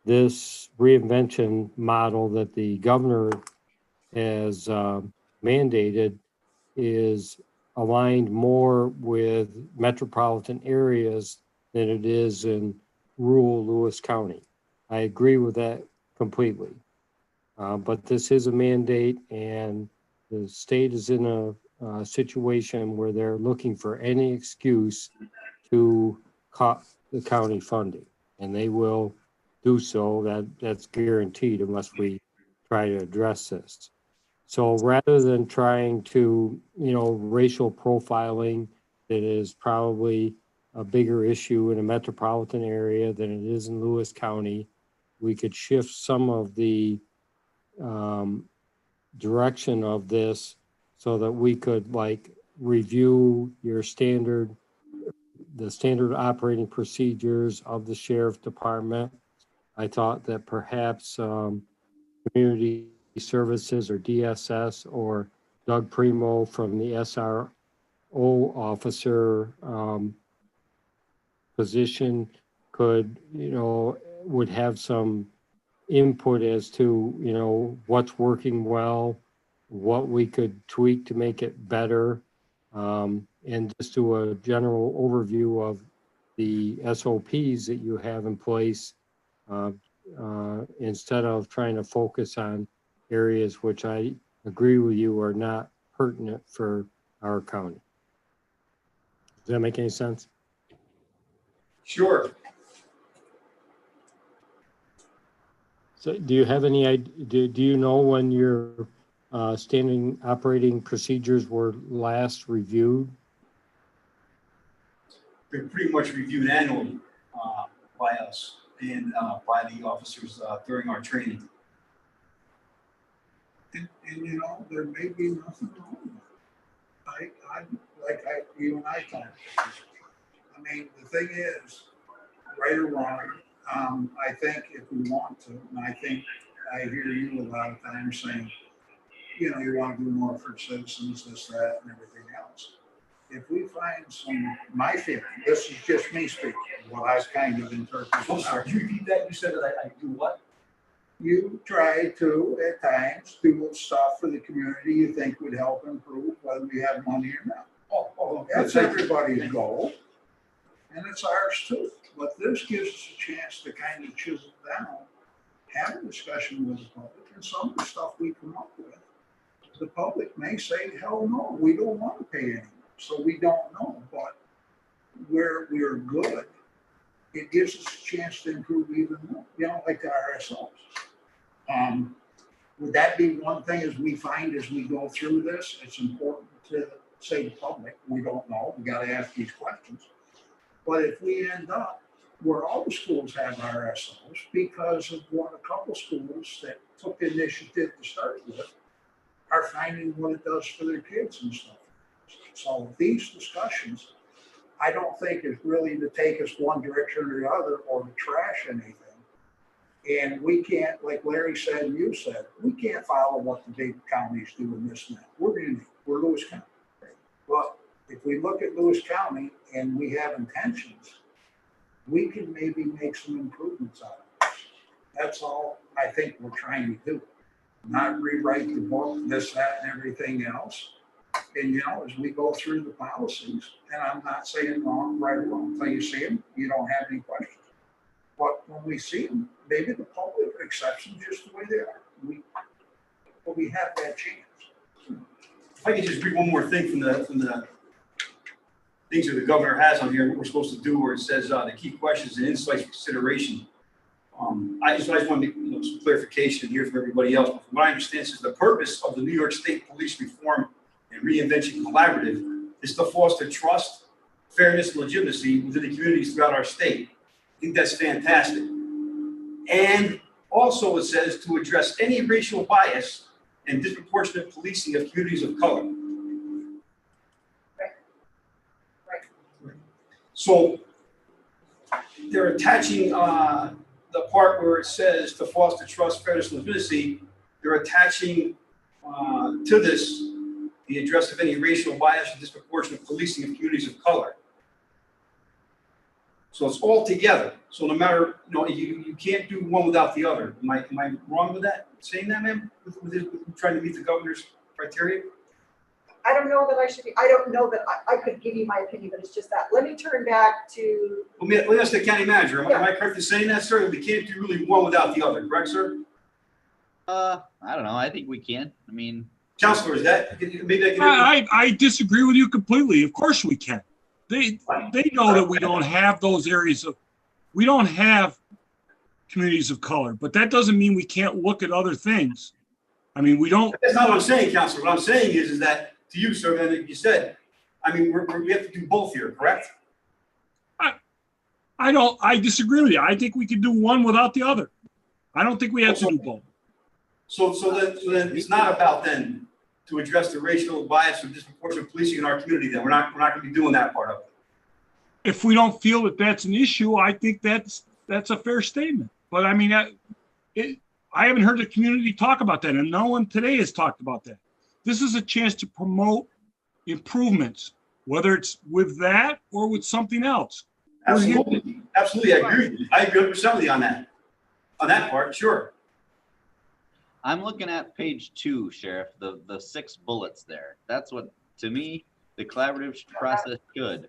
this reinvention model that the governor has mandated is aligned more with metropolitan areas than it is in rural Lewis County. I agree with that completely. But this is a mandate, and the state is in a situation where they're looking for any excuse to cut the county funding, and they will do so. That's guaranteed unless we try to address this. So rather than trying to, you know, racial profiling that is probably a bigger issue in a metropolitan area than it is in Lewis County, we could shift some of the direction of this so that we could like review the standard operating procedures of the sheriff department. I thought that perhaps community services or DSS or Doug Primo from the SRO officer position could, you know, would have some input as to, you know, what's working well, what we could tweak to make it better, and just do a general overview of the SOPs that you have in place instead of trying to focus on areas which I agree with you are not pertinent for our county. Does that make any sense? Sure. So do you have any idea, do you know when your standing operating procedures were last reviewed? They're pretty much reviewed annually by us and by the officers during our training. And you know, there may be nothing wrong with it. You and I talked. I mean, the thing is, right or wrong, I think if we want to, and I think I hear you a lot of times saying, you know, you want to do more for citizens, this, that, and everything else. If we find my feeling, this is just me speaking, what I kind of interpret. I'm sorry, can you repeat that? You said that I do what? You try to, at times, do stuff for the community you think would help improve, whether we have money or not. That's everybody's goal, and it's ours too. But this gives us a chance to kind of chisel down, have a discussion with the public, and some of the stuff we come up with, the public may say, hell no, we don't want to pay anymore. So we don't know, but where we're good, it gives us a chance to improve even more, you know, like the RSOs. Would that be one thing as we find as we go through this? It's important to say to the public, we don't know, we got to ask these questions. But if we end up where all the schools have RSOs because of what a couple schools that took the initiative to start with are finding what it does for their kids and stuff. So these discussions I don't think is really to take us one direction or the other or to trash anything. And we can't, like Larry said and you said, we can't follow what the big counties do in this and that. We're Lewis County. But if we look at Lewis County and we have intentions, we can maybe make some improvements out of this. That's all I think we're trying to do. Not rewrite the book, this, that, and everything else. And, you know, as we go through the policies, and I'm not saying wrong, right, or wrong, until you see them, you don't have any questions. But when we see them, maybe the public accepts them just the way they are. We have that chance. If I could just read one more thing from the things that the governor has on here, what we're supposed to do, where it says the key questions and insights for consideration. I just want to make some clarification here from everybody else. From what I understand, is the purpose of the New York State Police Reform and Reinvention Collaborative is to foster trust, fairness, and legitimacy within the communities throughout our state. I think that's fantastic. And also it says to address any racial bias and disproportionate policing of communities of color. Right. So they're attaching the part where it says to foster trust, fairness, and legitimacy. They're attaching to this the address of any racial bias and disproportionate policing of communities of color. So it's all together. So no matter, you can't do one without the other. Am I wrong with that? Saying that, ma'am? With trying to meet the governor's criteria? I don't know that I should be, I don't know that I could give you my opinion, but it's just that. Let me turn back to. Let me ask the county manager. Am I correct in saying that, sir? We can't do really one without the other, correct, sir? I don't know. I think we can. I mean, Counselor, is that maybe I disagree with you completely. Of course we can. They know that we don't have those areas we don't have communities of color, but that doesn't mean we can't look at other things. I mean, we don't. That's not what I'm saying, Counselor. What I'm saying is that to you, sir, and you said, I mean, we have to do both here, correct? I disagree with you. I think we could do one without the other. I don't think we have to do both. So then it's not about then to address the racial bias or disproportionate policing in our community. Then we're not going to be doing that part of it. If we don't feel that that's an issue, I think that's a fair statement. But I mean, I haven't heard the community talk about that, and no one today has talked about that. This is a chance to promote improvements, whether it's with that or with something else. Absolutely, absolutely, I agree with you. I agree with somebody on that part, sure. I'm looking at page 2, Sheriff, the 6 bullets there. That's what, to me, the collaborative process should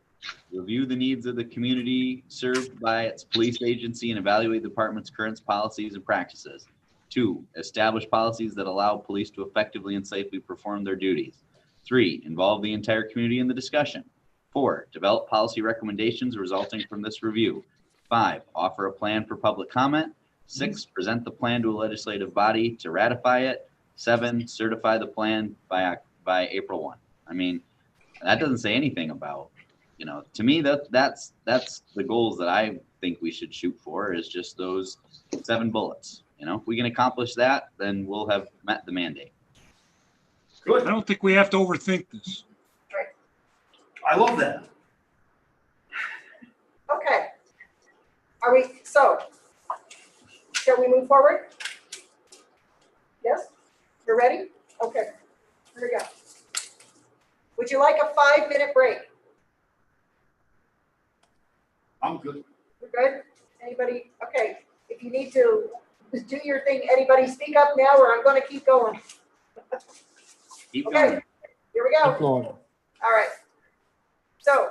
review the needs of the community served by its police agency and evaluate the department's current policies and practices. 2, establish policies that allow police to effectively and safely perform their duties. 3, involve the entire community in the discussion. 4, develop policy recommendations resulting from this review. 5, offer a plan for public comment. 6, present the plan to a legislative body to ratify it. 7, certify the plan by April 1. I mean, that doesn't say anything about, to me, that's the goals that I think we should shoot for, is just those 7 bullets. If we can accomplish that, then we'll have met the mandate. Good. I don't think we have to overthink this. I love that. Okay. Shall we move forward? Yes? You're ready? Okay. Here we go. Would you like a 5-minute break? I'm good. We're good? Anybody? Okay. If you need to do your thing, anybody speak up now or I'm going to keep going. Keep okay. going. Here we go. Keep going. All right. So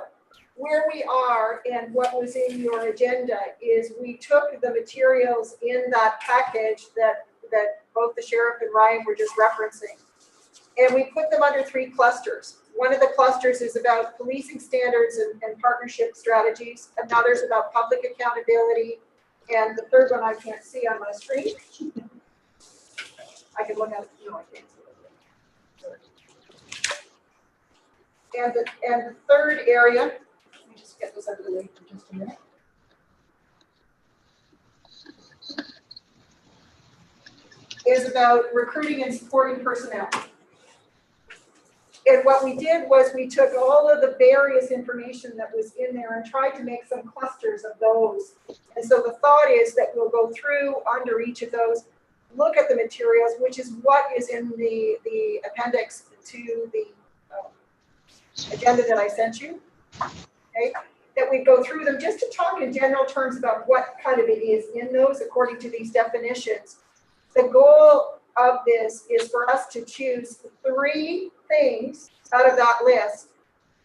where we are and what was in your agenda is we took the materials in that package that both the sheriff and Ryan were just referencing, and we put them under 3 clusters. One of the clusters is about policing standards and partnership strategies. Another's about public accountability. And the third one I can't see on my screen. I can look at it. No, I can't see it. And the third area, let me just get this out of the way for just a minute. Is about recruiting and supporting personnel. And what we did was we took all of the various information that was in there and tried to make some clusters of those. And so the thought is that we'll go through under each of those, look at the materials, which is what is in the appendix to the agenda that I sent you. Okay, that we go through them just to talk in general terms about what kind of it is in those according to these definitions. The goal of this is for us to choose 3 things out of that list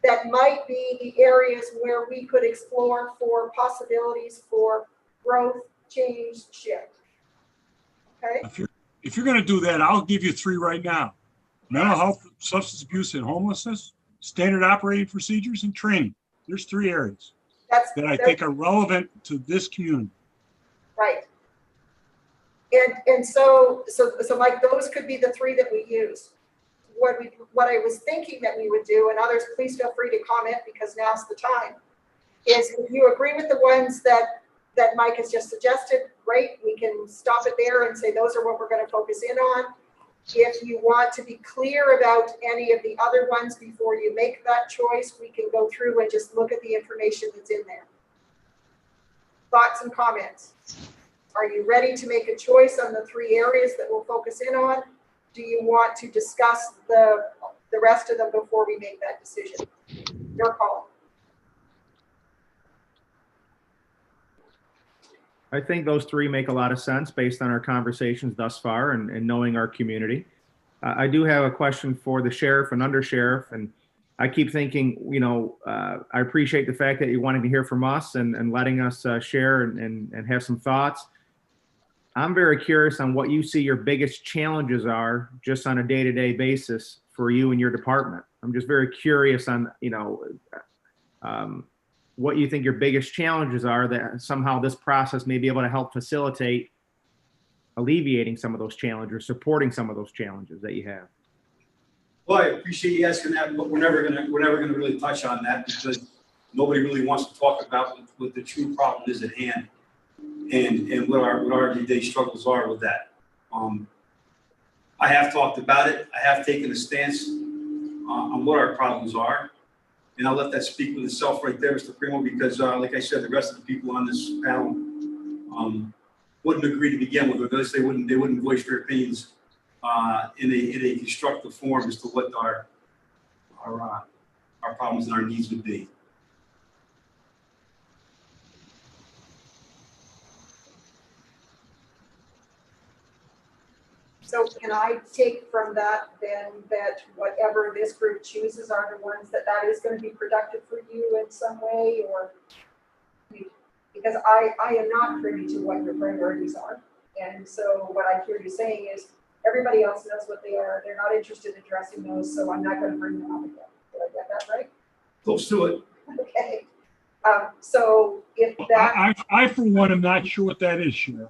that might be the areas where we could explore for possibilities for growth, change, shift. Okay. If you're going to do that, I'll give you 3 right now: mental health, substance abuse, and homelessness, standard operating procedures, and training. There's 3 areas that I think are relevant to this community. Right. And so Mike, those could be the 3 that we use. What I was thinking that we would do, and others, please feel free to comment because now's the time, is if you agree with the ones that Mike has just suggested, great, we can stop it there and say those are what we're going to focus in on. If you want to be clear about any of the other ones before you make that choice, we can go through and just look at the information that's in there. Thoughts and comments? Are you ready to make a choice on the 3 areas that we'll focus in on? Do you want to discuss the rest of them before we make that decision? Your call. I think those 3 make a lot of sense based on our conversations thus far and knowing our community. I do have a question for the sheriff and undersheriff, and I keep thinking, you know, I appreciate the fact that you're wanting to hear from us and letting us share and have some thoughts. I'm very curious on what you see your biggest challenges are just on a day-to-day basis for you and your department. I'm just very curious on, you know, what you think your biggest challenges are that somehow this process may be able to help facilitate alleviating some of those challenges, supporting some of those challenges that you have. Well, I appreciate you asking that, but we're never gonna really touch on that because nobody really wants to talk about what the true problem is at hand and what our everyday struggles are with that. I have talked about it. I have taken a stance on what our problems are. And I'll let that speak with itself right there, Mr. Primo, because like I said, the rest of the people on this panel wouldn't agree to begin with, because they wouldn't voice their opinions in a constructive form as to what our problems and our needs would be. So can I take from that then that whatever this group chooses are the ones that is going to be productive for you in some way, or because I am not privy to what your priorities are. And so what I hear you saying is everybody else knows what they are. They're not interested in addressing those, so I'm not going to bring them up again. Did I get that right? Close to it. Okay. So if that... I for one, am not sure what that is, Sheriff.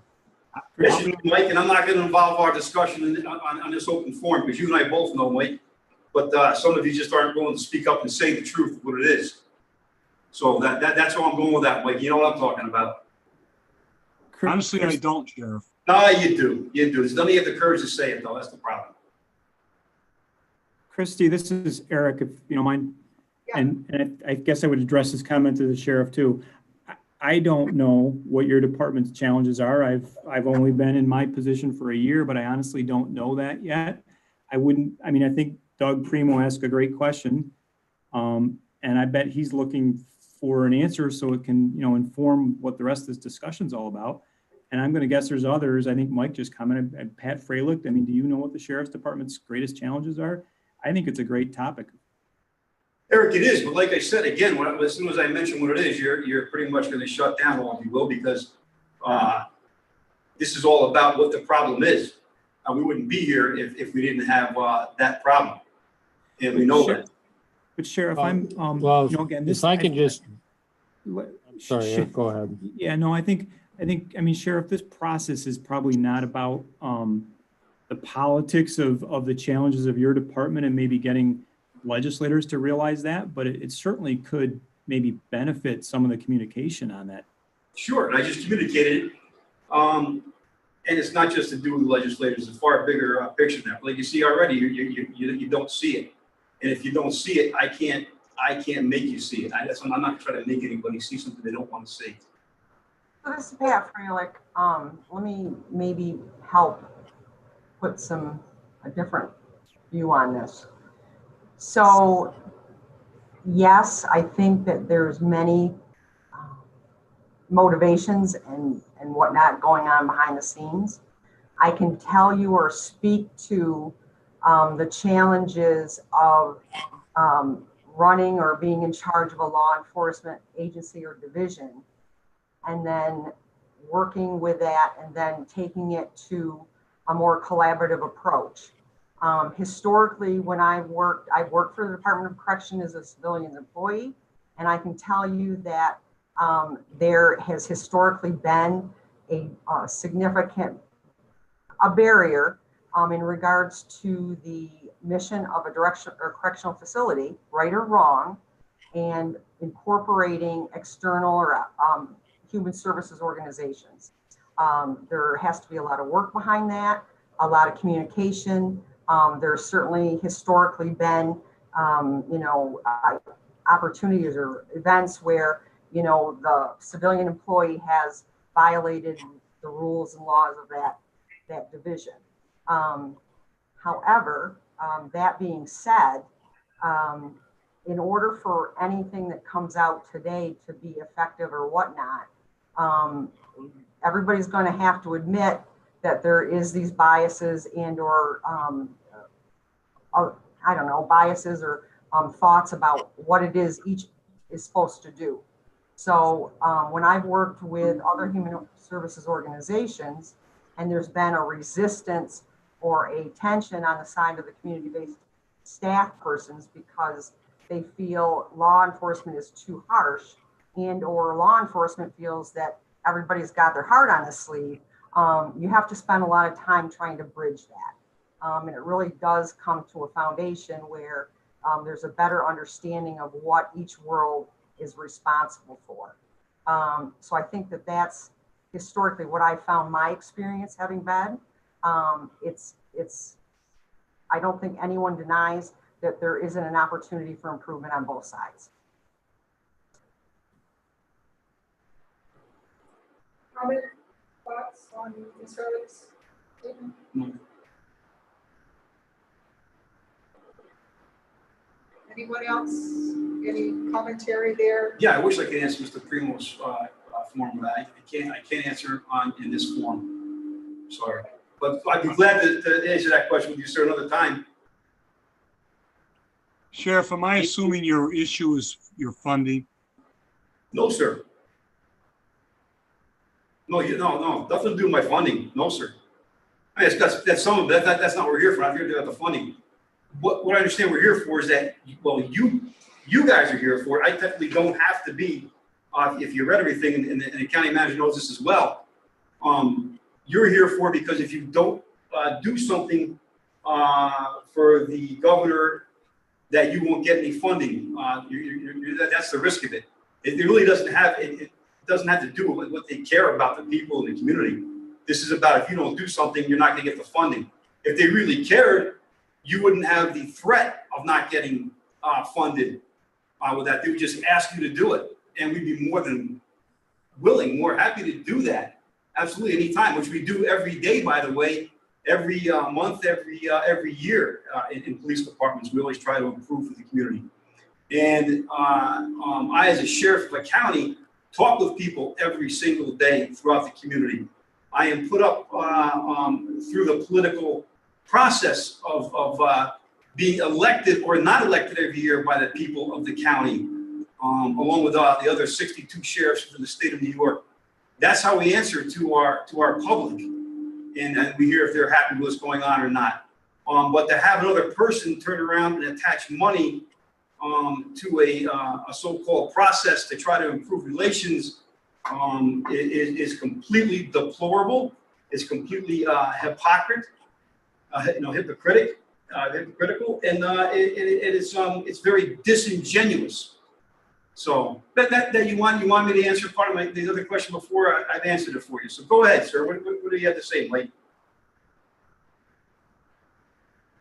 Mike, and I'm not going to involve our discussion on this open forum because you and I both know, Mike, but some of you just aren't willing to speak up and say the truth of what it is. So that's where I'm going with that, Mike. You know what I'm talking about. Honestly, I don't, Sheriff. No, you do. You do. There's none of you have the courage to say it, though. That's the problem. Christy, this is Eric, if you don't mind. Yeah. And I guess I would address this comment to the sheriff too. I don't know what your department's challenges are. I've only been in my position for a year, but I honestly don't know that yet. I think Doug Primo asked a great question. And I bet he's looking for an answer so it can, inform what the rest of this discussion's all about. And I'm going to guess there's others. I think Mike just commented, and Pat Freilich. Do you know what the sheriff's department's greatest challenges are? I think it's a great topic. Eric, it is, but like I said, again, as soon as I mention what it is, you're pretty much going to shut down, all of you will, because this is all about what the problem is. We wouldn't be here if we didn't have that problem, and we know that. But Sheriff, again, this I can just. Sorry, Eric, go ahead. Yeah, no, I think, Sheriff, this process is probably not about the politics of the challenges of your department and maybe getting legislators to realize that, but it certainly could maybe benefit some of the communication on that. Sure, and I just communicated it. And it's not just to do with the legislators, it's a far bigger picture than that. Like you see already, you don't see it. And if you don't see it, I can't make you see it. I'm not trying to make anybody see something they don't want to see. So this is Pat Freilich. Let me maybe help put a different view on this. So yes, I think that there's many motivations and whatnot going on behind the scenes. I can tell you or speak to the challenges of running or being in charge of a law enforcement agency or division, and then working with that and then taking it to a more collaborative approach. Historically, when I've worked for the Department of Correction as a civilian employee, and I can tell you that there has historically been a significant barrier in regards to the mission of a correctional facility, right or wrong, and incorporating external or human services organizations. There has to be a lot of work behind that, a lot of communication. There's certainly historically been, opportunities or events where, the civilian employee has violated the rules and laws of that division. However, that being said, in order for anything that comes out today to be effective or whatnot, everybody's going to have to admit that there is these biases and or biases or thoughts about what it is each is supposed to do. So when I've worked with other human services organizations and there's been a resistance or a tension on the side of the community-based staff persons because they feel law enforcement is too harsh and or law enforcement feels that everybody's got their heart on the sleeve, you have to spend a lot of time trying to bridge that. And it really does come to a foundation where there's a better understanding of what each world is responsible for. So I think that that's historically what I found my experience having been. I don't think anyone denies that there isn't an opportunity for improvement on both sides. Comment, thoughts on Ms. Ehrlich's statement? No. Anyone else? Any commentary there? Yeah, I wish I could answer Mr. Primo's form, but I can't answer in this form. Sorry. But I'd be glad to answer that question with you, sir, another time. Sheriff, am I assuming your issue is your funding? No, sir. No, nothing to do with my funding. No, sir. I mean, that's some of that. That's not what we're here for. I'm here to do the funding. What I understand we're here for is that, well, you guys are here for it. I technically don't have to be. If you read everything, and the county manager knows this as well. You're here for it because if you don't do something for the governor, that you won't get any funding. That's the risk of it. It really doesn't have it doesn't have to do with what they care about the people in the community. This is about if you don't do something, you're not going to get the funding. If they really cared, you wouldn't have the threat of not getting funded with that. They would just ask you to do it, and we'd be more than willing, more happy to do that. Absolutely, anytime, which we do every day, by the way, every month, every year in police departments. We always try to improve for the community. And I, as a sheriff of a county, talk with people every single day throughout the community. I am put up through the political process of being elected or not elected every year by the people of the county, along with the other 62 sheriffs from the state of New York. That's how we answer to our public, and we hear if they're happy with what's going on or not. But to have another person turn around and attach money to a so-called process to try to improve relations is completely deplorable. It's completely hypocritical, and it's very disingenuous. So that you want me to answer part of the other question before I've answered it for you. So go ahead, sir. What do you have to say, Mike?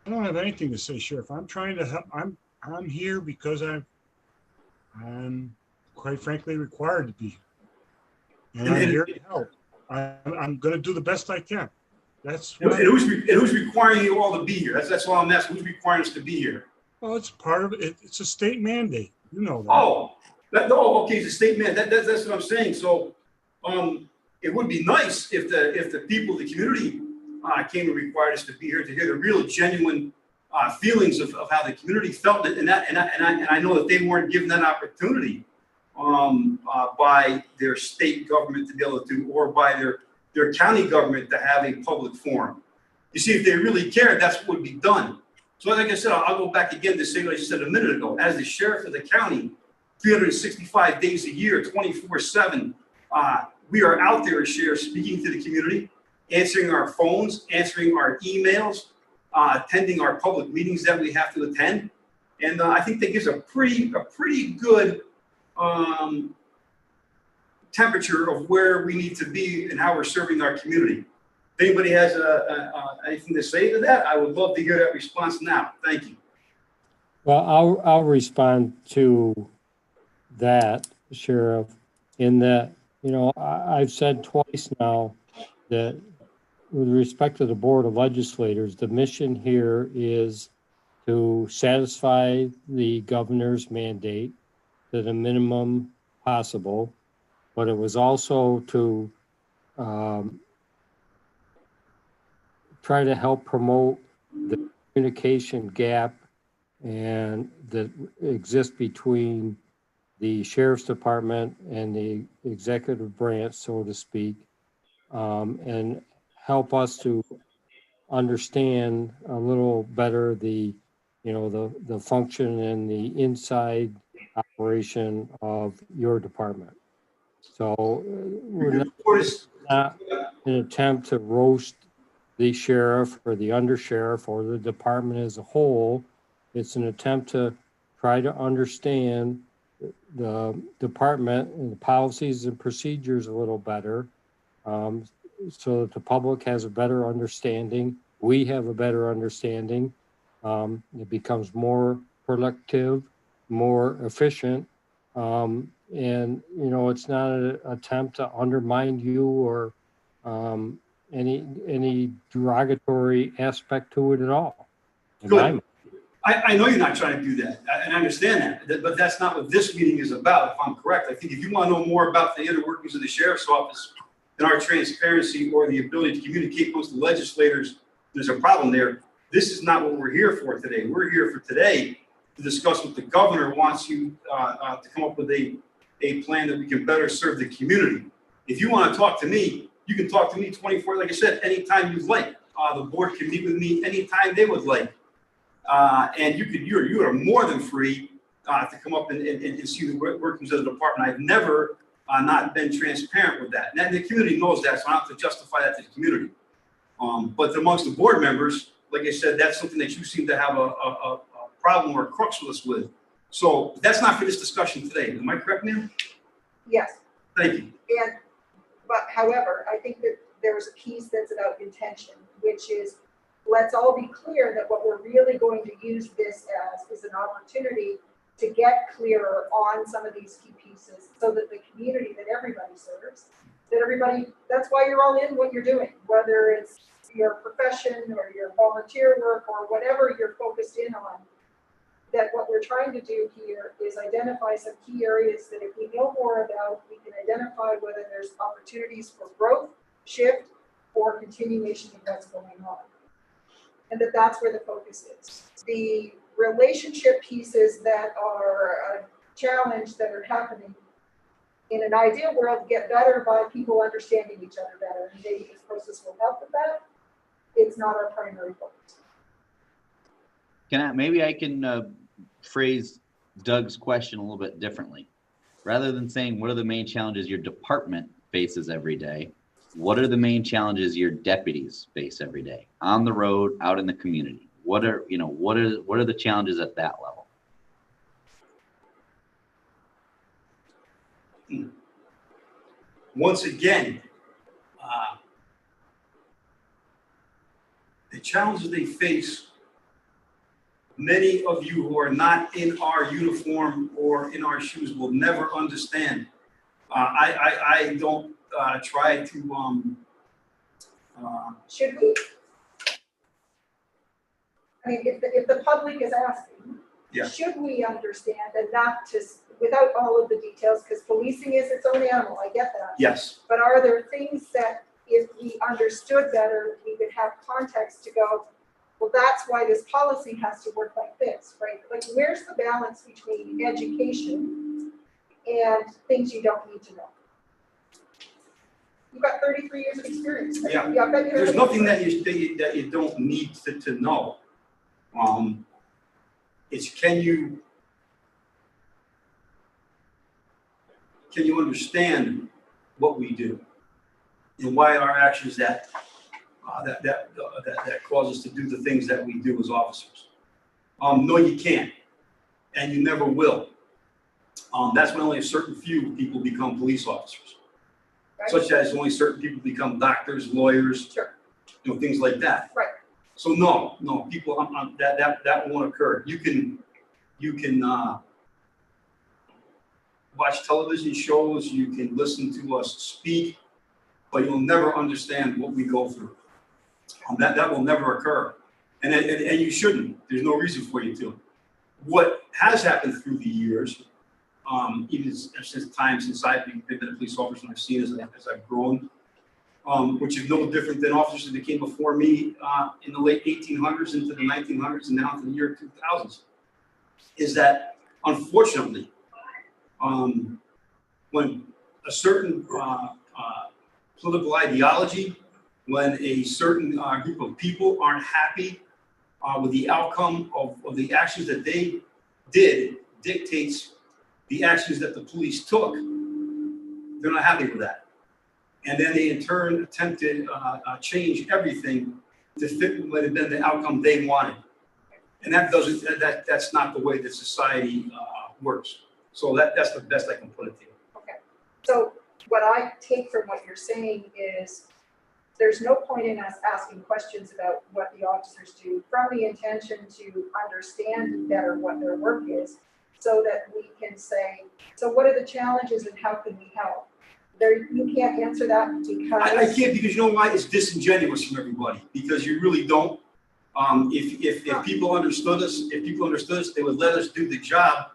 I don't have anything to say, Sheriff. I'm trying to help. I'm here because I'm quite frankly required to be. And I'm here to help. I'm going to do the best I can. That's what And who's requiring you all to be here? That's all I'm asking. Who's requiring us to be here? well, it's part of it. It's a state mandate. You know that. Oh, okay, it's a state mandate. That's what I'm saying. So, it would be nice if the people, the community, came and required us to be here to hear the real, genuine feelings of how the community felt, and I know that they weren't given that opportunity by their state government to be able to, or by their county government to have a public forum. You see, if they really cared, that's what would be done. So, like I said, I'll go back again to say what I said a minute ago. As the sheriff of the county, 365 days a year, 24/7. We are out there as sheriffs speaking to the community, answering our phones, answering our emails, attending our public meetings that we have to attend. And I think that gives a pretty good temperature of where we need to be and how we're serving our community. If anybody has anything to say to that, I would love to hear that response now. Thank you. Well, I'll respond to that, Sheriff, in that, you know, I've said twice now that with respect to the Board of Legislators, the mission here is to satisfy the governor's mandate to the minimum possible, but it was also to try to help promote the communication gap and that exists between the Sheriff's Department and the executive branch, so to speak, and help us to understand a little better the, you know, the function and the inside operation of your department. So we're not an attempt to roast the sheriff or the undersheriff or the department as a whole. It's an attempt to try to understand the department and the policies and procedures a little better, so that the public has a better understanding. We have a better understanding. It becomes more productive, more efficient. And, you know, it's not an attempt to undermine you or any derogatory aspect to it at all. Good. I know you're not trying to do that, and I understand that, but that's not what this meeting is about, if I'm correct. I think if you want to know more about the inner workings of the sheriff's office and our transparency or the ability to communicate amongst the legislators, there's a problem there. This is not what we're here for today. We're here for today to discuss what the governor wants you to come up with a plan that we can better serve the community. If you want to talk to me, you can talk to me 24, like I said, anytime you'd like. The board can meet with me anytime they would like. And you are more than free to come up and see the workings of the department. I've never not been transparent with that. And the community knows that, so I don't have to justify that to the community. But amongst the board members, like I said, that's something that you seem to have a problem or a crux with us with. So that's not for this discussion today. Am I correct, ma'am? Yes. Thank you. But however, I think that there's a piece that's about intention, which is, let's all be clear that what we're really going to use this as is an opportunity to get clearer on some of these key pieces so that the community that everybody serves, that's why you're all in what you're doing, whether it's your profession or your volunteer work or whatever you're focused in on, that what we're trying to do here is identify some key areas that if we know more about, we can identify whether there's opportunities for growth, shift, or continuation of what's going on. And that's where the focus is. The relationship pieces that are a challenge that are happening in an ideal world get better by people understanding each other better. And maybe this process will help with that. It's not our primary focus. Maybe I can phrase Doug's question a little bit differently. Rather than saying, what are the main challenges your department faces every day? What are the main challenges your deputies face every day on the road, out in the community? What are the challenges at that level? Once again, the challenges they face Many of you who are not in our uniform or in our shoes will never understand. I don't try to. Should we? I mean, if the public is asking, Yeah. should we understand enough to, without all of the details, because policing is its own animal, I get that. Yes. But are there things that if we understood better, we would have context to go, well, that's why this policy has to work like this, right? Like, where's the balance between education and things you don't need to know? You've got 33 years of experience. Right? Yeah. I bet you There's have nothing that you don't need to know. It's can you understand what we do and why our actions that cause us to do the things that we do as officers? No, you can't, and you never will. That's when only a certain few people become police officers, right. Such as only certain people become doctors, lawyers, sure. Things like that. Right. So no, people, that won't occur. You can watch television shows, you can listen to us speak, but you'll never understand what we go through. That will never occur, and you shouldn't. There's no reason for you to. What has happened through the years, even since I've been a police officer, and I've seen as I've grown, which is no different than officers that came before me in the late 1800s into the 1900s and now into the year 2000s, is that unfortunately, when a certain political ideology, when a certain group of people aren't happy with the outcome of the actions that they did, dictates the actions that the police took, they're not happy with that. And then they in turn attempt to change everything to fit what had been the outcome they wanted. And that's not the way that society works. So that's the best I can put it to you. Okay. So what I take from what you're saying is there's no point in us asking questions about what the officers do from the intention to understand better what their work is so that we can say, so what are the challenges and how can we help? You can't answer that because... I can't, because you know why? It's disingenuous from everybody, because you really don't. If people understood us, they would let us do the job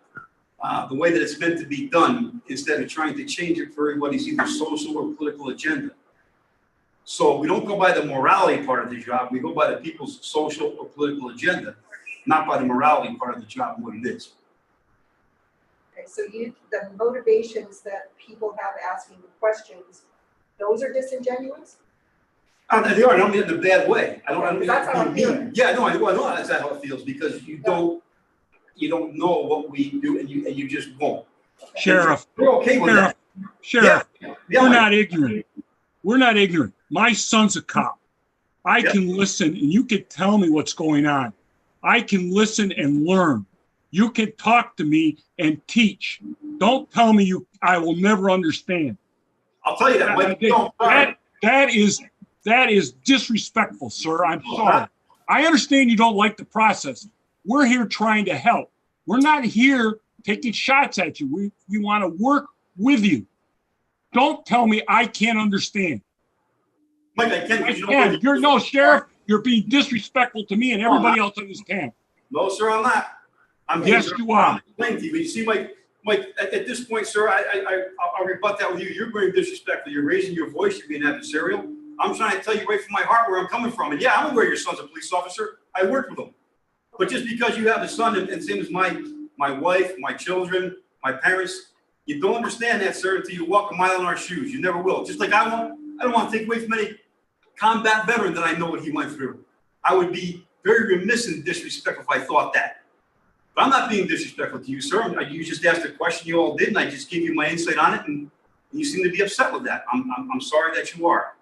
the way that it's meant to be done, instead of trying to change it for everybody's either social or political agenda. So we don't go by the morality part of the job, we go by the people's social or political agenda, not by the morality part of the job and what it is. Okay, so the motivations that people have asking the questions, those are disingenuous? They are. I don't mean it in a bad way. I don't that's how I feel it. Yeah, no, I know that's how it feels, because you don't know what we do, and you just won't. Sheriff, we're okay with that. Sheriff, yeah, we're not ignorant. We're not ignorant. My son's a cop. I can listen, and you can tell me what's going on. I can listen and learn. You can talk to me and teach. Don't tell me I will never understand. I'll tell you that. That is disrespectful, sir. I'm sorry. I understand you don't like the process. We're here trying to help. We're not here taking shots at you. We want to work with you. Don't tell me I can't understand. Mike, I can. No, Sheriff, you're being disrespectful to me and everybody else in this camp. No, sir, I'm not. Yes, you are. But you see, Mike, at this point, sir, I'll rebut that with you. You're being disrespectful. You're raising your voice. You're being adversarial. I'm trying to tell you right from my heart where I'm coming from. And yeah, I'm aware your son's a police officer. I worked with him. But just because you have a son, and same as my wife, my children, my parents, you don't understand that, sir, until you walk a mile in our shoes. You never will. Just like I don't want to take away from any combat veteran that I know what he went through. I would be very remiss and disrespectful if I thought that. But I'm not being disrespectful to you, sir. You just asked a question, you all did, and I just gave you my insight on it, and you seem to be upset with that. I'm sorry that you are.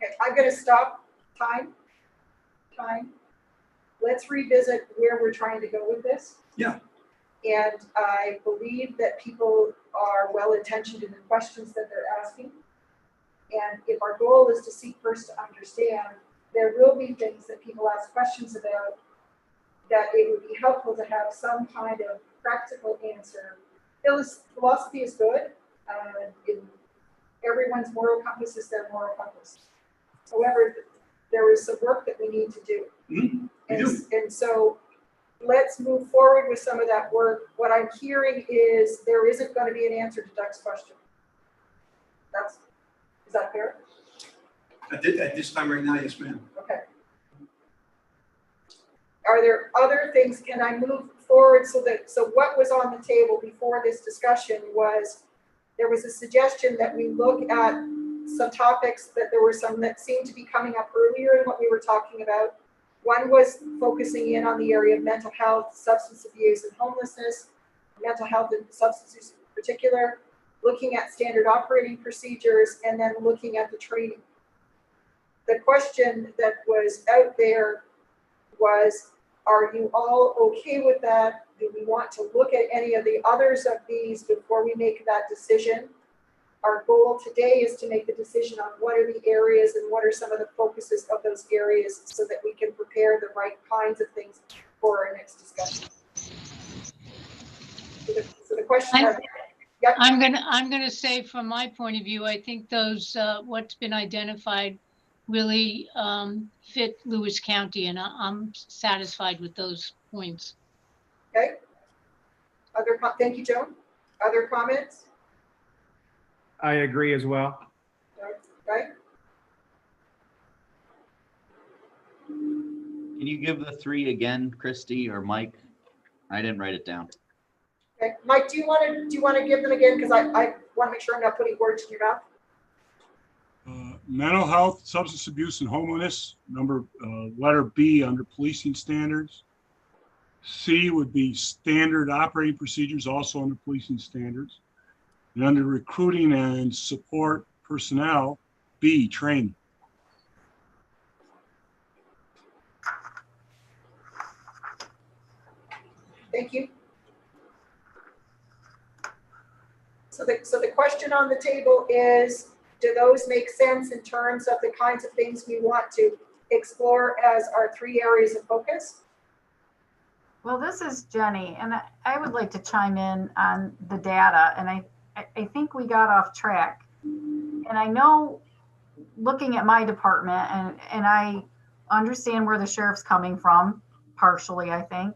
Okay, I'm going to stop time. Let's revisit where we're trying to go with this. Yeah. And I believe that people are well intentioned in the questions that they're asking. And if our goal is to seek first to understand, there will be things that people ask questions about that it would be helpful to have some kind of practical answer. Philosophy is good. Everyone's moral compass is their moral compass. However, there is some work that we need to do. And so let's move forward with some of that work. What I'm hearing is there isn't going to be an answer to Doug's question. Is that fair? At this time right now, yes, ma'am. Okay. Are there other things? Can I move forward so what was on the table before this discussion was there was a suggestion that we look at some topics that there were some that seemed to be coming up earlier in what we were talking about. One was focusing in on the area of mental health, substance abuse, and homelessness, mental health and substance use in particular, looking at standard operating procedures, and then looking at the training. The question that was out there was, are you all okay with that? Do we want to look at any of the others of these before we make that decision? Our goal today is to make the decision on what are the areas and what are some of the focuses of those areas so that we can prepare the right kinds of things for our next discussion. So the question is, yep. I'm gonna say from my point of view, I think those what's been identified really fit Lewis County, and I'm satisfied with those points. Okay. Thank you, Joan. Other comments? I agree as well. Right. Can you give the three again, Christy or Mike? I didn't write it down. Okay, Mike, do you want to give them again? Because I want to make sure I'm not putting words in your mouth. Mental health, substance abuse, and homelessness. Letter B under policing standards. C would be standard operating procedures, also under policing standards. And under recruiting and support personnel, B, training. Thank you. So the question on the table is, do those make sense in terms of the kinds of things we want to explore as our three areas of focus? Well, this is Jenny, and I would like to chime in on the data, and I think we got off track. And I know, looking at my department, and I understand where the sheriff's coming from, partially, I think,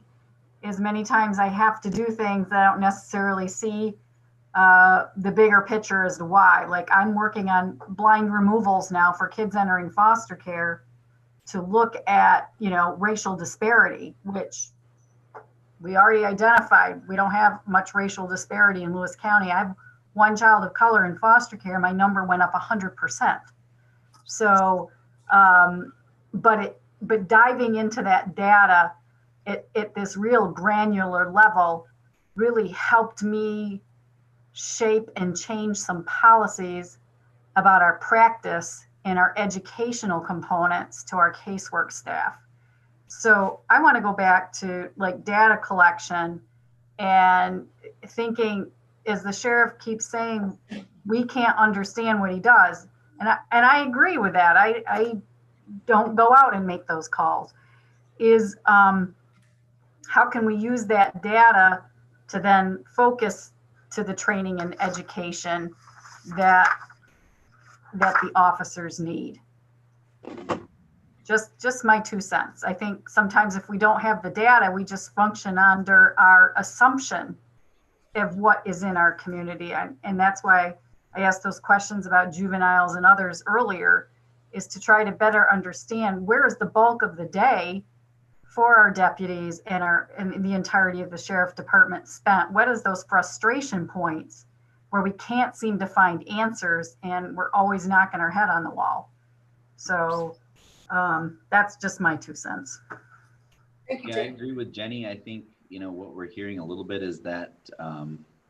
is many times I have to do things that I don't necessarily see the bigger picture as to why. Like, I'm working on blind removals now for kids entering foster care to look at, racial disparity, which we already identified. We don't have much racial disparity in Lewis County. I have one child of color in foster care. My number went up 100%. So, but diving into that data at this real granular level really helped me shape and change some policies about our practice and our educational components to our casework staff. So I want to go back to like data collection and thinking, as the sheriff keeps saying, we can't understand what he does. And I agree with that. I don't go out and make those calls. How can we use that data to then focus to the training and education that the officers need? Just my 2 cents. I think sometimes if we don't have the data, we just function under our assumption of what is in our community. And that's why I asked those questions about juveniles and others earlier, is to try to better understand where is the bulk of the day for our deputies and the entirety of the sheriff department spent. What is those frustration points where we can't seem to find answers and we're always knocking our head on the wall? So that's just my 2 cents. Thank you, Yeah, I agree with Jenny. I think, what we're hearing a little bit is that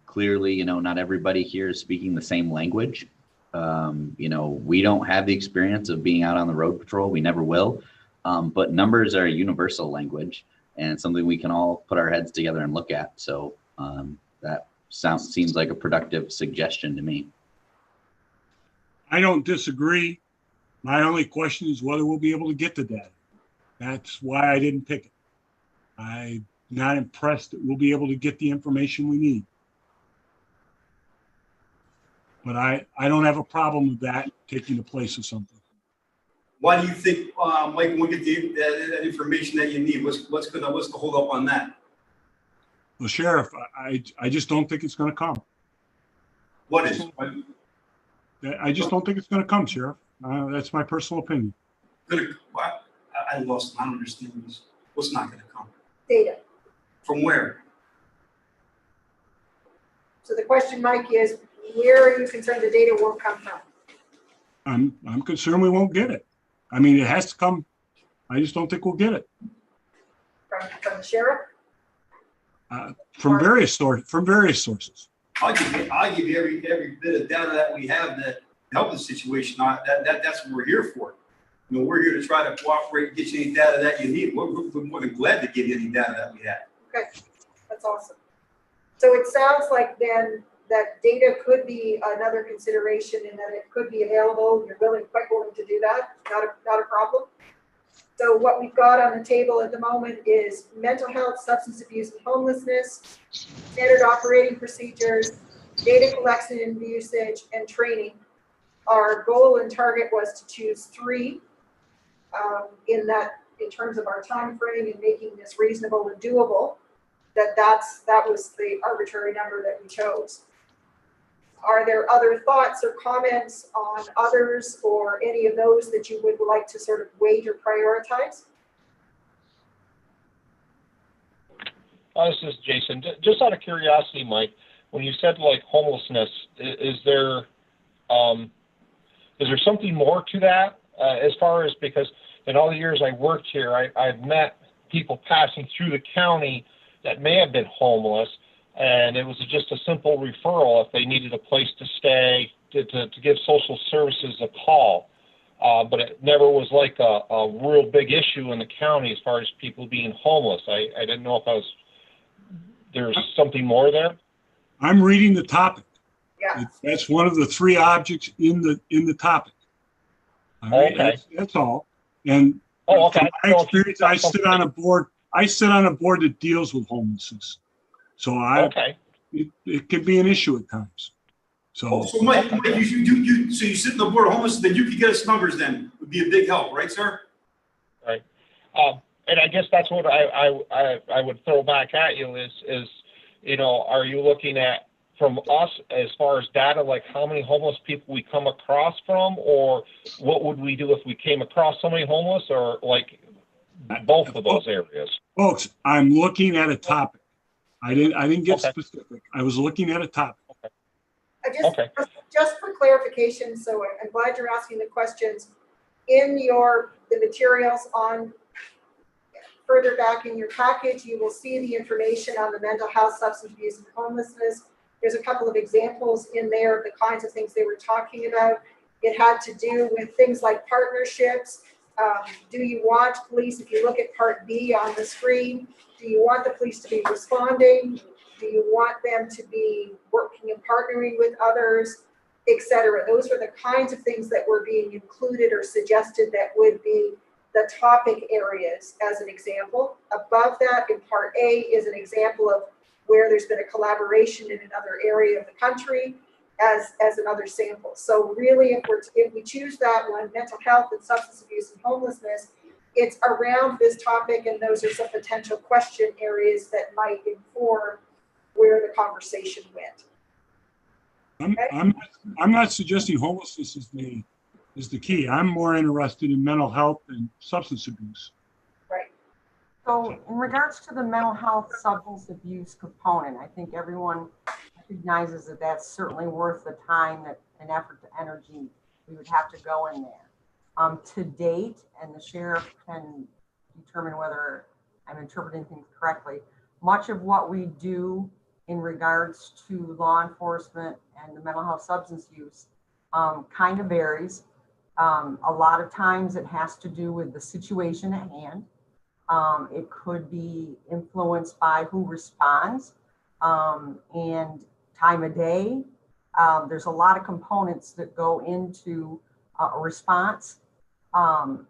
clearly, not everybody here is speaking the same language. We don't have the experience of being out on the road patrol. We never will. But numbers are a universal language and something we can all put our heads together and look at. So that seems like a productive suggestion to me. I don't disagree. My only question is whether we'll be able to get the data. That's why I didn't pick it. I'm not impressed that we'll be able to get the information we need. But I don't have a problem with that taking the place of something. Why do you think, Mike, won't get that information that you need? What's the hold up on that? Well, Sheriff, I just don't think it's going to come. What is? I just don't think it's going to come, Sheriff. That's my personal opinion. I lost. I don't understand this. What's not going to come? Data. From where? So the question, Mike, is where are you concerned the data won't come from? I'm concerned we won't get it. I mean, it has to come. I just don't think we'll get it. From the sheriff? From various sources. I'll give you every bit of data that we have to help the situation. That's what we're here for. You know, we're here to try to cooperate and get you any data that you need. We're more than glad to give you any data that we have. Okay, that's awesome. So it sounds like then that data could be another consideration and that it could be available. You're quite willing to do that. Not a problem. So what we've got on the table at the moment is mental health, substance abuse, and homelessness, standard operating procedures, data collection and usage, and training. Our goal and target was to choose 3 in terms of our time frame and making this reasonable and doable. That was the arbitrary number that we chose. Are there other thoughts or comments on others or any of those that you would like to sort of weight or prioritize? This is Jason. Just out of curiosity, Mike, when you said like homelessness, is there something more to that as far as, because in all the years I worked here, I've met people passing through the county that may have been homeless, and it was just a simple referral if they needed a place to stay to give social services a call. But it never was like a real big issue in the county as far as people being homeless. I didn't know if there's something more there. I'm reading the topic. Yeah. That's one of the 3 objects in the topic. All right? Okay. That's all. And okay. From my experience, I sit on a board that deals with homelessness. So it can be an issue at times. So Mike, you sit in the board of homelessness, then you could get us numbers. Then would be a big help, right, sir? Right. And I guess that's what I would throw back at you is are you looking at from us as far as data, like how many homeless people we come across from, or what would we do if we came across somebody homeless, or like both of those areas? Folks, I'm looking at a topic. I didn't get specific. I was looking at a topic. Just for clarification, so I'm glad you're asking the questions. In the materials on further back in your package, you will see the information on the mental health, substance abuse, and homelessness. There's a couple of examples in there of the kinds of things they were talking about. It had to do with things like partnerships. Do you want police, if you look at Part B on the screen, do you want the police to be responding? Do you want them to be working and partnering with others, etc.? Those are the kinds of things that were being included or suggested that would be the topic areas as an example. Above that in Part A is an example of where there's been a collaboration in another area of the country as another sample. So really, if we choose that one, mental health and substance abuse and homelessness, it's around this topic, and those are some potential question areas that might inform where the conversation went. Okay? I'm not suggesting homelessness is the key. I'm more interested in mental health and substance abuse. Right. So in regards to the mental health substance abuse component, I think everyone recognizes that that's certainly worth the time and effort and energy we would have to go in there. To date, and the sheriff can determine whether I'm interpreting things correctly, much of what we do in regards to law enforcement and the mental health substance use kind of varies. A lot of times it has to do with the situation at hand. It could be influenced by who responds and time of day. There's a lot of components that go into a response.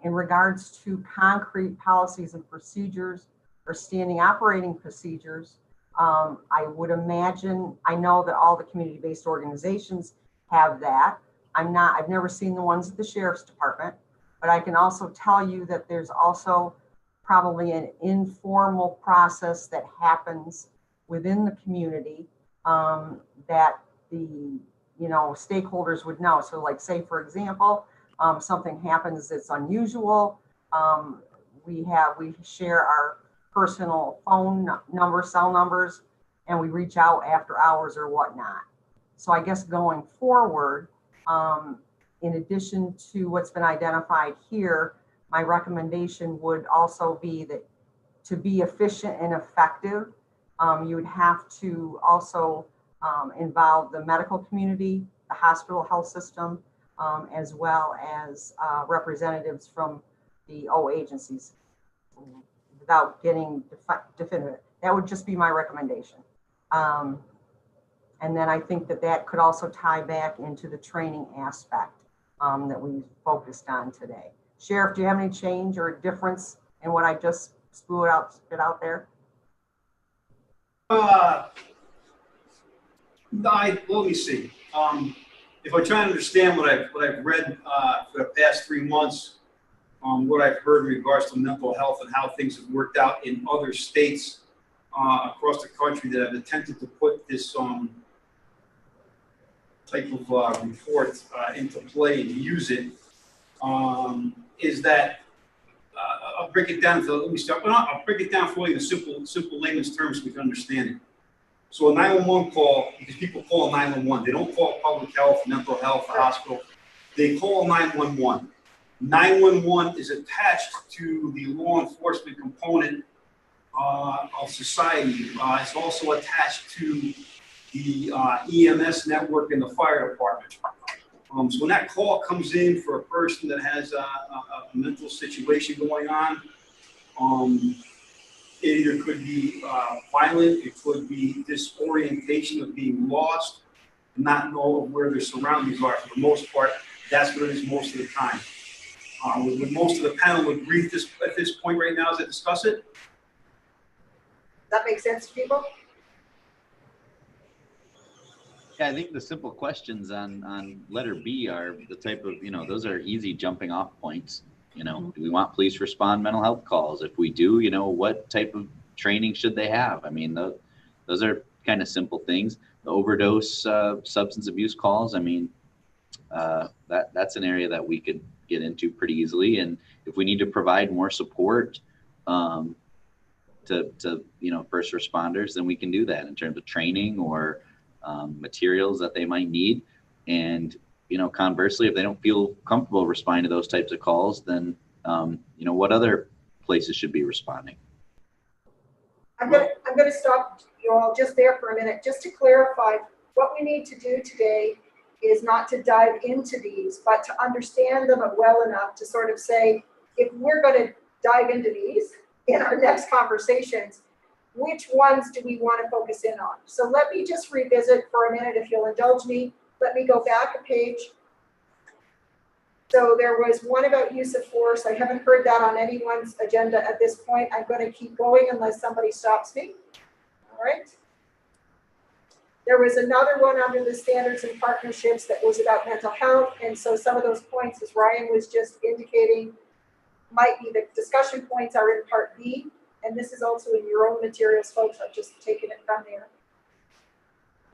In regards to concrete policies and procedures, or standing operating procedures, I would imagine, I know that all the community-based organizations have that. I've never seen the ones at the Sheriff's Department, but I can also tell you that there's also probably an informal process that happens within the community that the stakeholders would know. So like say, for example, something happens that's unusual. We share our personal phone numbers, cell numbers, and we reach out after hours or whatnot. So I guess going forward, in addition to what's been identified here, my recommendation would also be that to be efficient and effective, you would have to also involve the medical community, the hospital health system, as well as representatives from the O agencies, without getting definitive. That would just be my recommendation. And then I think that could also tie back into the training aspect that we focused on today. Sheriff, do you have any change or difference in what I just spit out there? Let me see. If I try to understand what I've read for the past 3 months, what I've heard in regards to mental health and how things have worked out in other states across the country that have attempted to put this type of report into play and use it, is that I'll break it down to, let me start. I'll break it down for you in simple layman's terms so we can understand it. So a 911 call, because people call 911, they don't call public health, mental health, hospital. They call 911. 911 is attached to the law enforcement component of society. It's also attached to the EMS network in the fire department. So when that call comes in for a person that has a mental situation going on, it either could be violent, it could be disorientation of being lost, not know where their surroundings are. For the most part, that's what it is most of the time. Would most of the panel agree at this point right now as I discuss it? Does that make sense to people? Yeah, I think the simple questions on letter B are the type of, those are easy jumping off points. Do we want police respond mental health calls? If we do, what type of training should they have? I mean, those are kind of simple things. The overdose, substance abuse calls, I mean, that's an area that we could get into pretty easily. And if we need to provide more support to first responders, then we can do that in terms of training or materials that they might need. And conversely, if they don't feel comfortable responding to those types of calls, then what other places should be responding? I'm gonna stop you all just there for a minute, just to clarify. What we need to do today is not to dive into these, but to understand them well enough to sort of say, if we're going to dive into these in our next conversations, which ones do we want to focus in on? So let me just revisit for a minute, if you'll indulge me. Let me go back a page. So there was one about use of force. I haven't heard that on anyone's agenda at this point. I'm going to keep going unless somebody stops me. All right. There was another one under the standards and partnerships that was about mental health. And so some of those points, as Ryan was just indicating, might be the discussion points are in part B. And this is also in your own materials, folks. I've just taken it from there.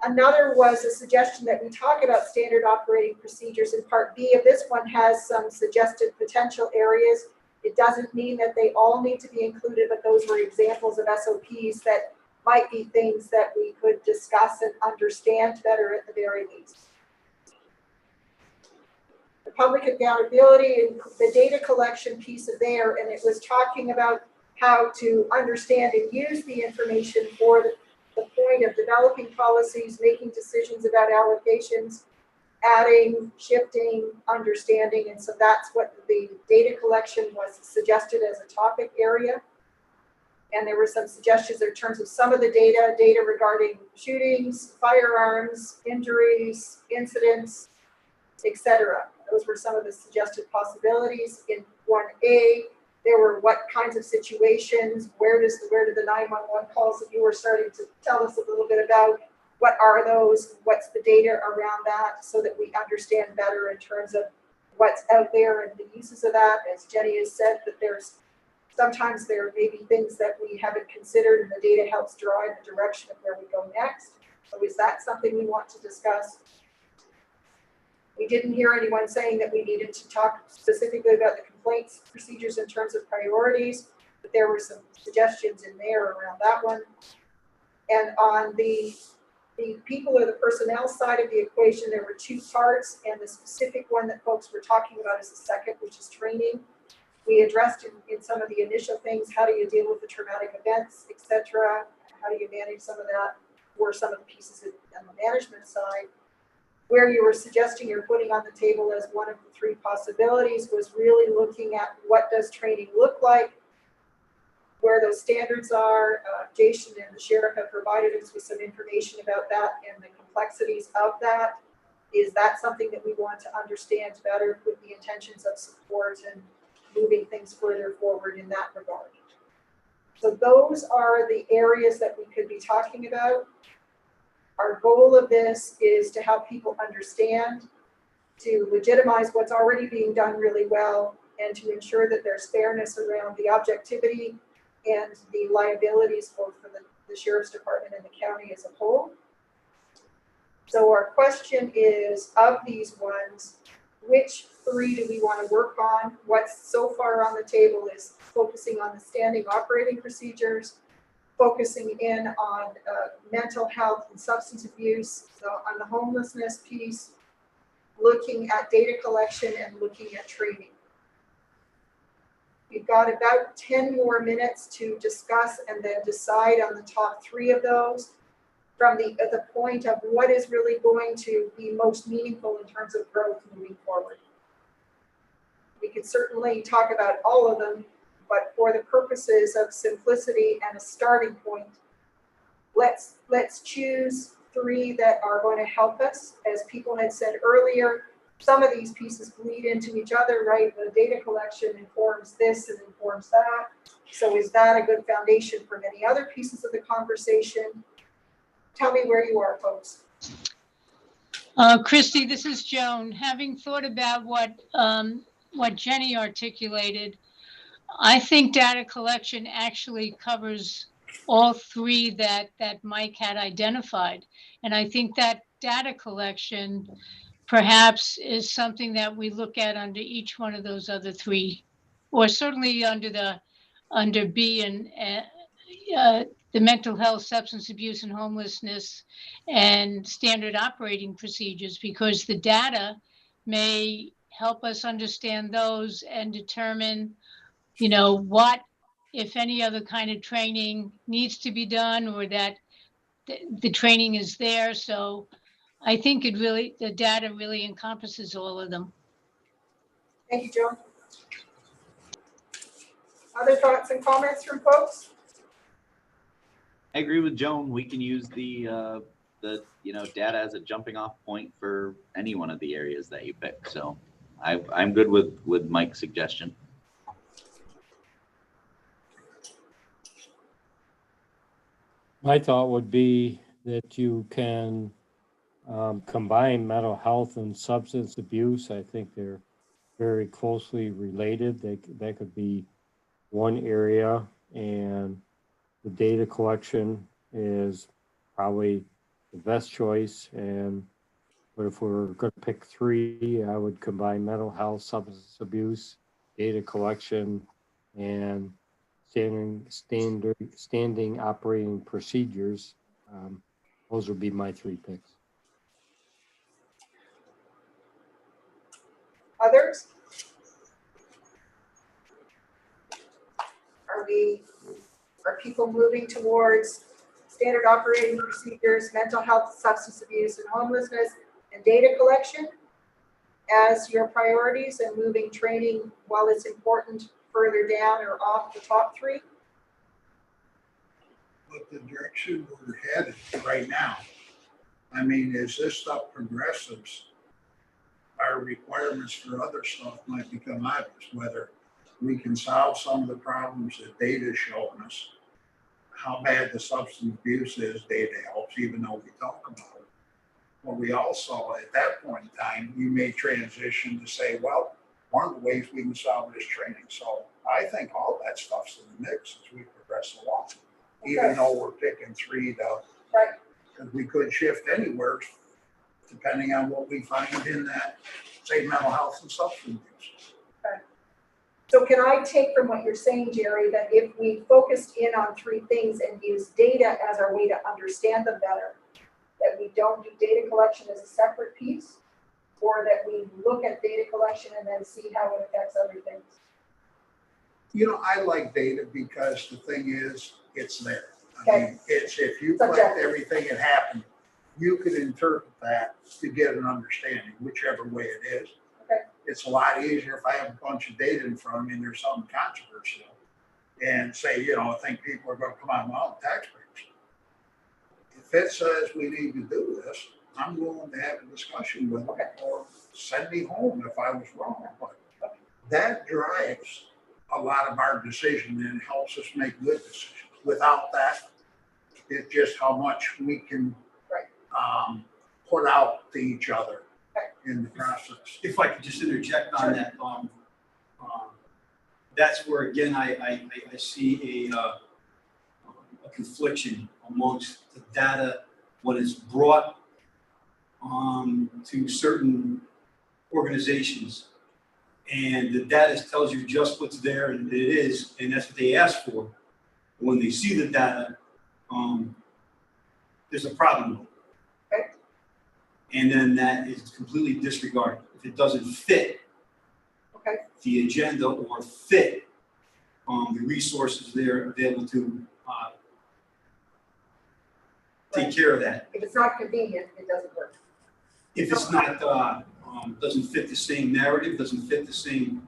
Another was a suggestion that we talk about standard operating procedures in part B. If this one has some suggested potential areas, it doesn't mean that they all need to be included, but those were examples of SOPs that might be things that we could discuss and understand better at the very least. The public accountability and the data collection piece of there, and it was talking about how to understand and use the information for the point of developing policies, making decisions about allocations, adding, shifting, understanding. And so that's what the data collection was suggested as a topic area. And there were some suggestions in terms of some of the data regarding shootings, firearms, injuries, incidents, etc. Those were some of the suggested possibilities in 1A. there were what kinds of situations, where did the 911 calls that you were starting to tell us a little bit about, what are those, what's the data around that, so that we understand better in terms of what's out there and the uses of that. As Jenny has said, that sometimes there may be things that we haven't considered, and the data helps drive the direction of where we go next. So is that something we want to discuss? We didn't hear anyone saying that we needed to talk specifically about the complaints procedures in terms of priorities, but there were some suggestions in there around that one. And on the people or the personnel side of the equation, there were two parts, and the specific one that folks were talking about is the second, which is training. We addressed in some of the initial things, how do you deal with the traumatic events, etc. How do you manage some of that, or some of the pieces on the management side. Where you were suggesting you're putting on the table as one of the three possibilities was really looking at what does training look like, where those standards are. Jason and the sheriff have provided us with some information about that and the complexities of that. Is that something that we want to understand better with the intentions of support and moving things further forward in that regard? So those are the areas that we could be talking about. Our goal of this is to help people understand, to legitimize what's already being done really well, and to ensure that there's fairness around the objectivity and the liabilities both for the sheriff's department and the county as a whole. So our question is, of these ones, which three do we want to work on? What's so far on the table is focusing on the standing operating procedures, focusing in on mental health and substance abuse, so on the homelessness piece, looking at data collection and looking at training. We've got about 10 more minutes to discuss and then decide on the top three of those from the point of what is really going to be most meaningful in terms of growth moving forward. We could certainly talk about all of them, but for the purposes of simplicity and a starting point, let's choose three that are going to help us. As people had said earlier, some of these pieces bleed into each other, right? The data collection informs this and informs that. So is that a good foundation for many other pieces of the conversation? Tell me where you are, folks. Christy, this is Joan. Having thought about what Jenny articulated, I think data collection actually covers all three that Mike had identified. And I think that data collection perhaps is something that we look at under each one of those other three, or certainly under B and the mental health, substance abuse, and homelessness and standard operating procedures, because the data may help us understand those and determine, what, if any other kind of training needs to be done, or that the training is there. So I think the data really encompasses all of them. Thank you, Joan. Other thoughts and comments from folks? I agree with Joan. We can use the data as a jumping off point for any one of the areas that you pick. So I'm good with Mike's suggestion. My thought would be that you can combine mental health and substance abuse. I think they're very closely related. That could be one area, and the data collection is probably the best choice. But if we're going to pick three, I would combine mental health, substance abuse, data collection, and standing operating procedures. Those would be my three picks. Others? Are people moving towards standard operating procedures, mental health, substance abuse, and homelessness, and data collection as your priorities, and moving training, while it's important, further down or off the top three? But the direction we're headed right now, I mean, as this stuff progresses, our requirements for other stuff might become obvious, whether we can solve some of the problems that data is showing us. How bad the substance abuse is, data helps, even though we talk about it. But we also, at that point in time, you may transition to say, well, one of the ways we can solve it is training. So I think all that stuff's in the mix as we progress along, even though we're picking 3 to, because we could shift anywhere depending on what we find in that, say, mental health and substance abuse. So can I take from what you're saying, Jerry, that if we focused in on 3 things and use data as our way to understand them better, that we don't do data collection as a separate piece, or that we look at data collection and then see how it affects other things? You know, I like data because the thing is, it's there. I mean, it's, if you collect everything that happened, you could interpret that to get an understanding, whichever way it is. It's a lot easier if I have a bunch of data in front of me and there's something controversial and say, you know, I think people are going to come out, well, taxpayers. If it says we need to do this, I'm willing to have a discussion with them or send me home if I was wrong. But that drives a lot of our decision and helps us make good decisions. Without that, it's just how much we can put out to each other in the process. If I could just interject on that, that's where again I see a confliction amongst the data when it's brought to certain organizations, and the data tells you just what's there, and it is, and that's what they ask for. When they see the data, there's a problem with it. And then that is completely disregarded. If it doesn't fit the agenda or fit the resources there available to take care of that. If it's not convenient, it doesn't work. If it's not, doesn't fit the same narrative, doesn't fit the same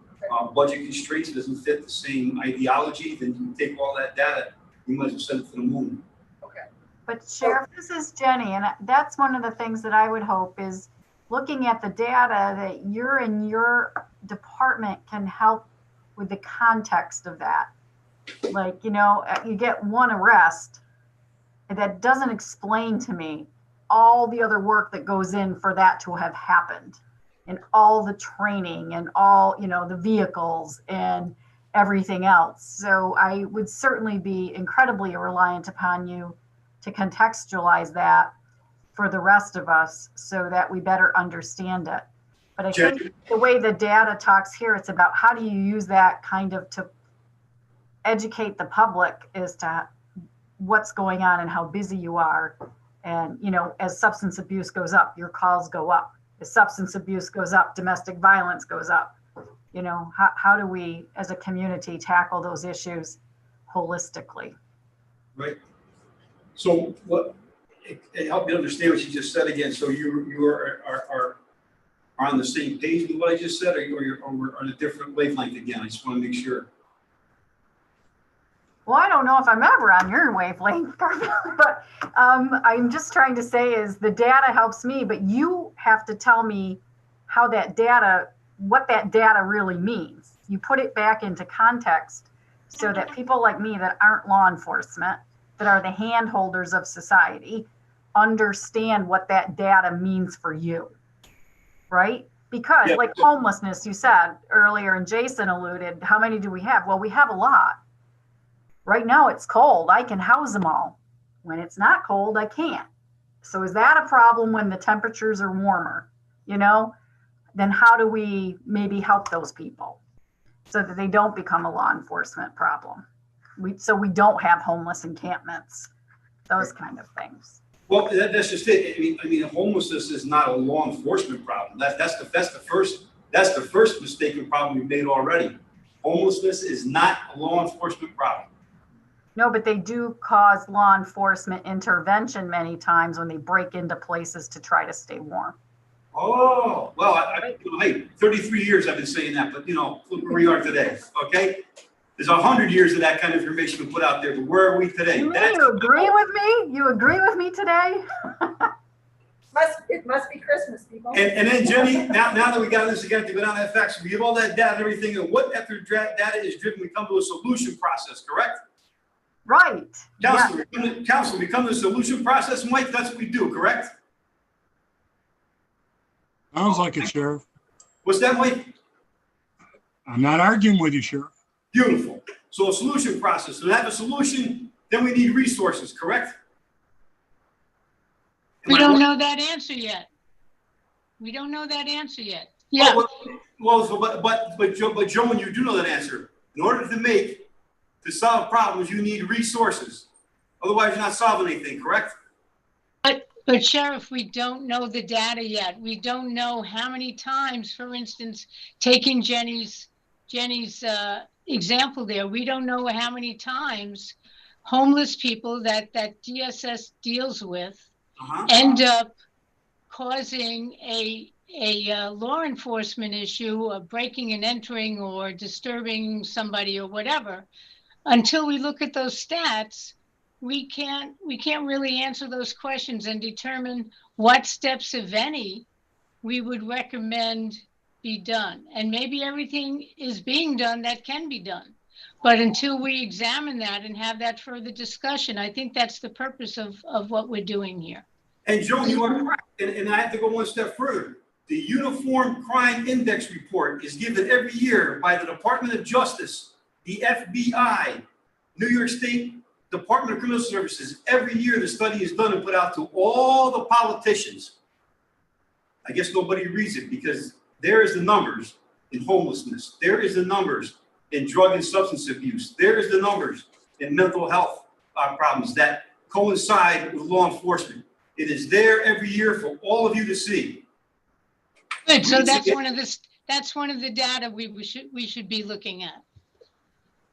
budget constraints, doesn't fit the same ideology, then you take all that data, you might as well send it to the moon. But Sheriff, this is Jenny, and that's one of the things that I would hope is looking at the data that you're in your department can help with the context of that. Like, you know, you get one arrest, and that doesn't explain to me all the other work that goes in for that to have happened, and all the training and all, you know, the vehicles and everything else. So I would certainly be incredibly reliant upon you to contextualize that for the rest of us so that we better understand it. But I think the way the data talks here, it's about how do you use that kind of to educate the public as to what's going on and how busy you are. And, you know, as substance abuse goes up, your calls go up. As substance abuse goes up, domestic violence goes up. You know, how do we as a community tackle those issues holistically? Right. So what it helped me understand what you just said again. So you are on the same page with what I just said, or you're on a different wavelength again? I just want to make sure. Well, I don't know if I'm ever on your wavelength, but I'm just trying to say is the data helps me, but you have to tell me how that data, what that data really means. You put it back into context so that people like me that aren't law enforcement, that are the hand holders of society, understand what that data means for you, right? Because like homelessness, you said earlier, and Jason alluded, how many do we have? Well, we have a lot. Right now it's cold, I can house them all. When it's not cold, I can't. So is that a problem when the temperatures are warmer? You know, then how do we maybe help those people so that they don't become a law enforcement problem? So we don't have homeless encampments, those kind of things. Well, that's just it. I mean, homelessness is not a law enforcement problem. That's the first mistaken problem we've made already. Homelessness is not a law enforcement problem. No, but they do cause law enforcement intervention many times when they break into places to try to stay warm. Oh, well, hey, 33 years I've been saying that, but you know, look where we are today, okay? There's 100 years of that kind of information been put out there, but where are we today? You agree with me? You agree with me today? It must be Christmas, people. And then Jenny, now that we got this again to go down that facts, we give all that data and everything, and what after data is driven, we come to a solution process, correct? Right. Counselor, we come to the solution process, Mike, that's what we do, correct? Sounds like it, Sheriff. What's that, Mike? I'm not arguing with you, Sheriff. Beautiful. So a solution process. To have a solution, then we need resources, correct? We don't know that answer yet. We don't know that answer yet. Yeah. But Joan, you do know that answer. In order to solve problems, you need resources. Otherwise, you're not solving anything, correct? But Sheriff, we don't know the data yet. We don't know how many times, for instance, taking Jenny's example there, we don't know how many times homeless people that DSS deals with end up causing a law enforcement issue of breaking and entering or disturbing somebody or whatever. Until we look at those stats, we can't really answer those questions and determine what steps, if any, we would recommend be done. And maybe everything is being done that can be done. But until we examine that and have that further discussion, I think that's the purpose of what we're doing here. And Joan, you are correct. And I have to go one step further. The Uniform Crime Index report is given every year by the Department of Justice, the FBI, New York State Department of Criminal Services. Every year the study is done and put out to all the politicians. I guess nobody reads it because there is the numbers in homelessness. There is the numbers in drug and substance abuse. There is the numbers in mental health problems that coincide with law enforcement. It is there every year for all of you to see. Good. So that's one of the data we should be looking at.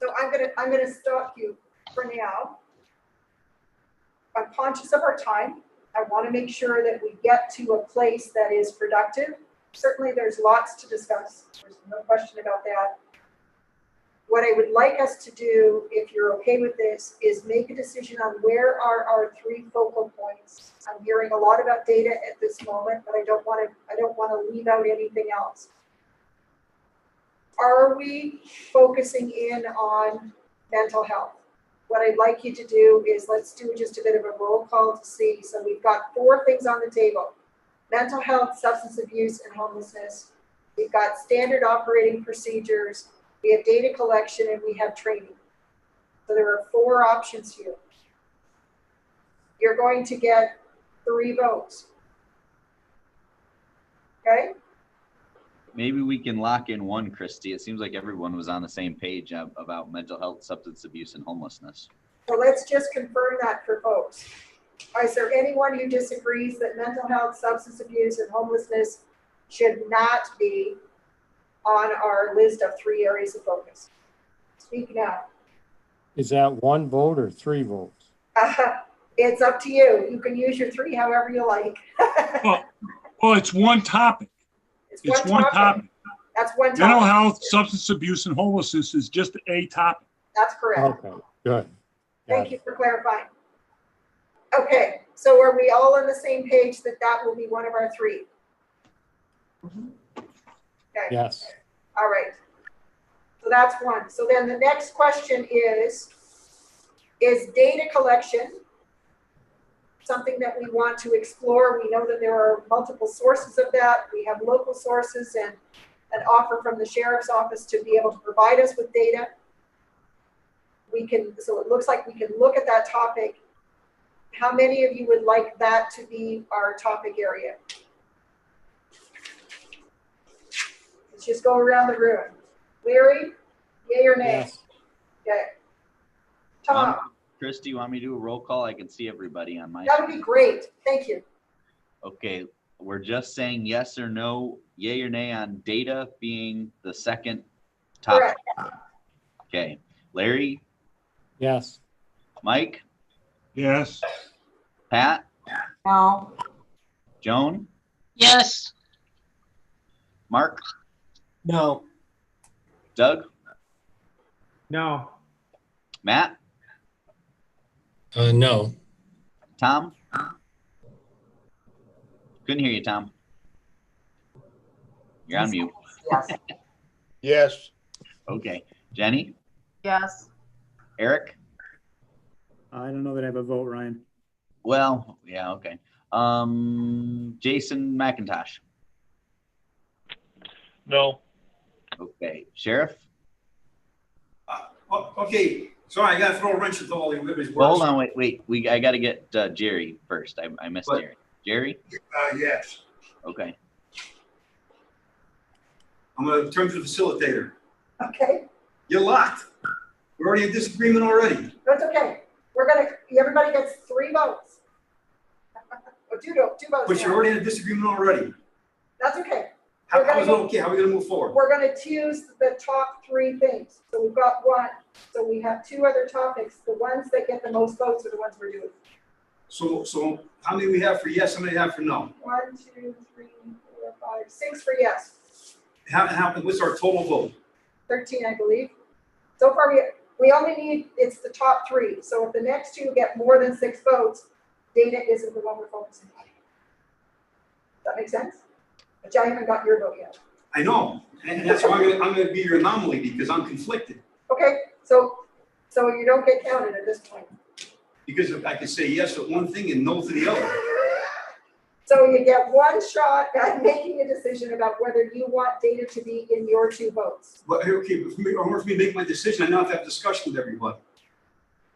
So I'm gonna stop you for now. I'm conscious of our time. I want to make sure that we get to a place that is productive. Certainly there's lots to discuss. There's no question about that. What I would like us to do, if you're okay with this, is make a decision on where are our 3 focal points. I'm hearing a lot about data at this moment, but I don't want to leave out anything else. Are we focusing in on mental health? What I'd like you to do is let's do just a bit of a roll call to see. So we've got 4 things on the table: mental health, substance abuse, and homelessness. We've got standard operating procedures. We have data collection, and we have training. So there are 4 options here. You're going to get 3 votes. Okay? Maybe we can lock in one, Christy. It seems like everyone was on the same page about mental health, substance abuse, and homelessness. So let's just confirm that for folks. Is there anyone who disagrees that mental health, substance abuse, and homelessness should not be on our list of 3 areas of focus? Speak now. Is that 1 vote or 3 votes? It's up to you. You can use your 3 however you like. Well, it's one topic. It's one topic. That's one topic. Mental health, substance abuse, and homelessness is just a topic. That's correct. Okay, good. Thank you for clarifying. Okay, so are we all on the same page that that will be one of our 3? Okay. Yes. All right. So that's 1. So then the next question is data collection something that we want to explore? We know that there are multiple sources of that. We have local sources and an offer from the sheriff's office to be able to provide us with data. So it looks like we can look at that topic. How many of you would like that to be our topic area? Let's just go around the room. Larry, yay or nay? Yes. Okay. Tom. Christy, you want me to do a roll call? I can see everybody on my That would be great. Thank you. Okay, we're just saying yes or no, yay or nay on data being the second topic. Correct. Okay, Larry? Yes. Mike? Yes. Pat? No. Joan? Yes. Mark? No. Doug? No. Matt? No. Tom? Couldn't hear you, Tom. You're on mute. Yes. Yes. Okay. Jenny? Yes. Eric? I don't know that I have a vote, Ryan. Well, yeah, okay. Jason McIntosh? No. Okay. Sheriff? Okay, sorry, I gotta throw a wrench into all everybody's work. Well, hold on, wait. I got to get Jerry first. I missed What? Jerry. Jerry? Yes. Okay. I'm gonna turn to the facilitator. Okay, You're locked. We're already in disagreement already. that's okay. Everybody gets 3 votes. Or two votes. But you're already in a disagreement already. That's okay. How We're gonna is it okay? How are we gonna move forward? We're gonna choose the top 3 things. So we've got 1. So we have 2 other topics. The ones that get the most votes are the ones we're doing. So how many we have for yes, how many we have for no? 1, 2, 3, 4, 5, 6 for yes. What's our total vote? 13, I believe. So far, we only need, it's the top 3. So if the next 2 get more than 6 votes, data isn't the one we're focusing on. Does that make sense? But I haven't got your vote yet. I know, and that's why I'm gonna be your anomaly because I'm conflicted. Okay, so you don't get counted at this point. Because if I can say yes to one thing and no to the other. So you get 1 shot at making a decision about whether you want data to be in your 2 votes. But okay, but in order for me to make my decision, I now have to have a discussion with everybody.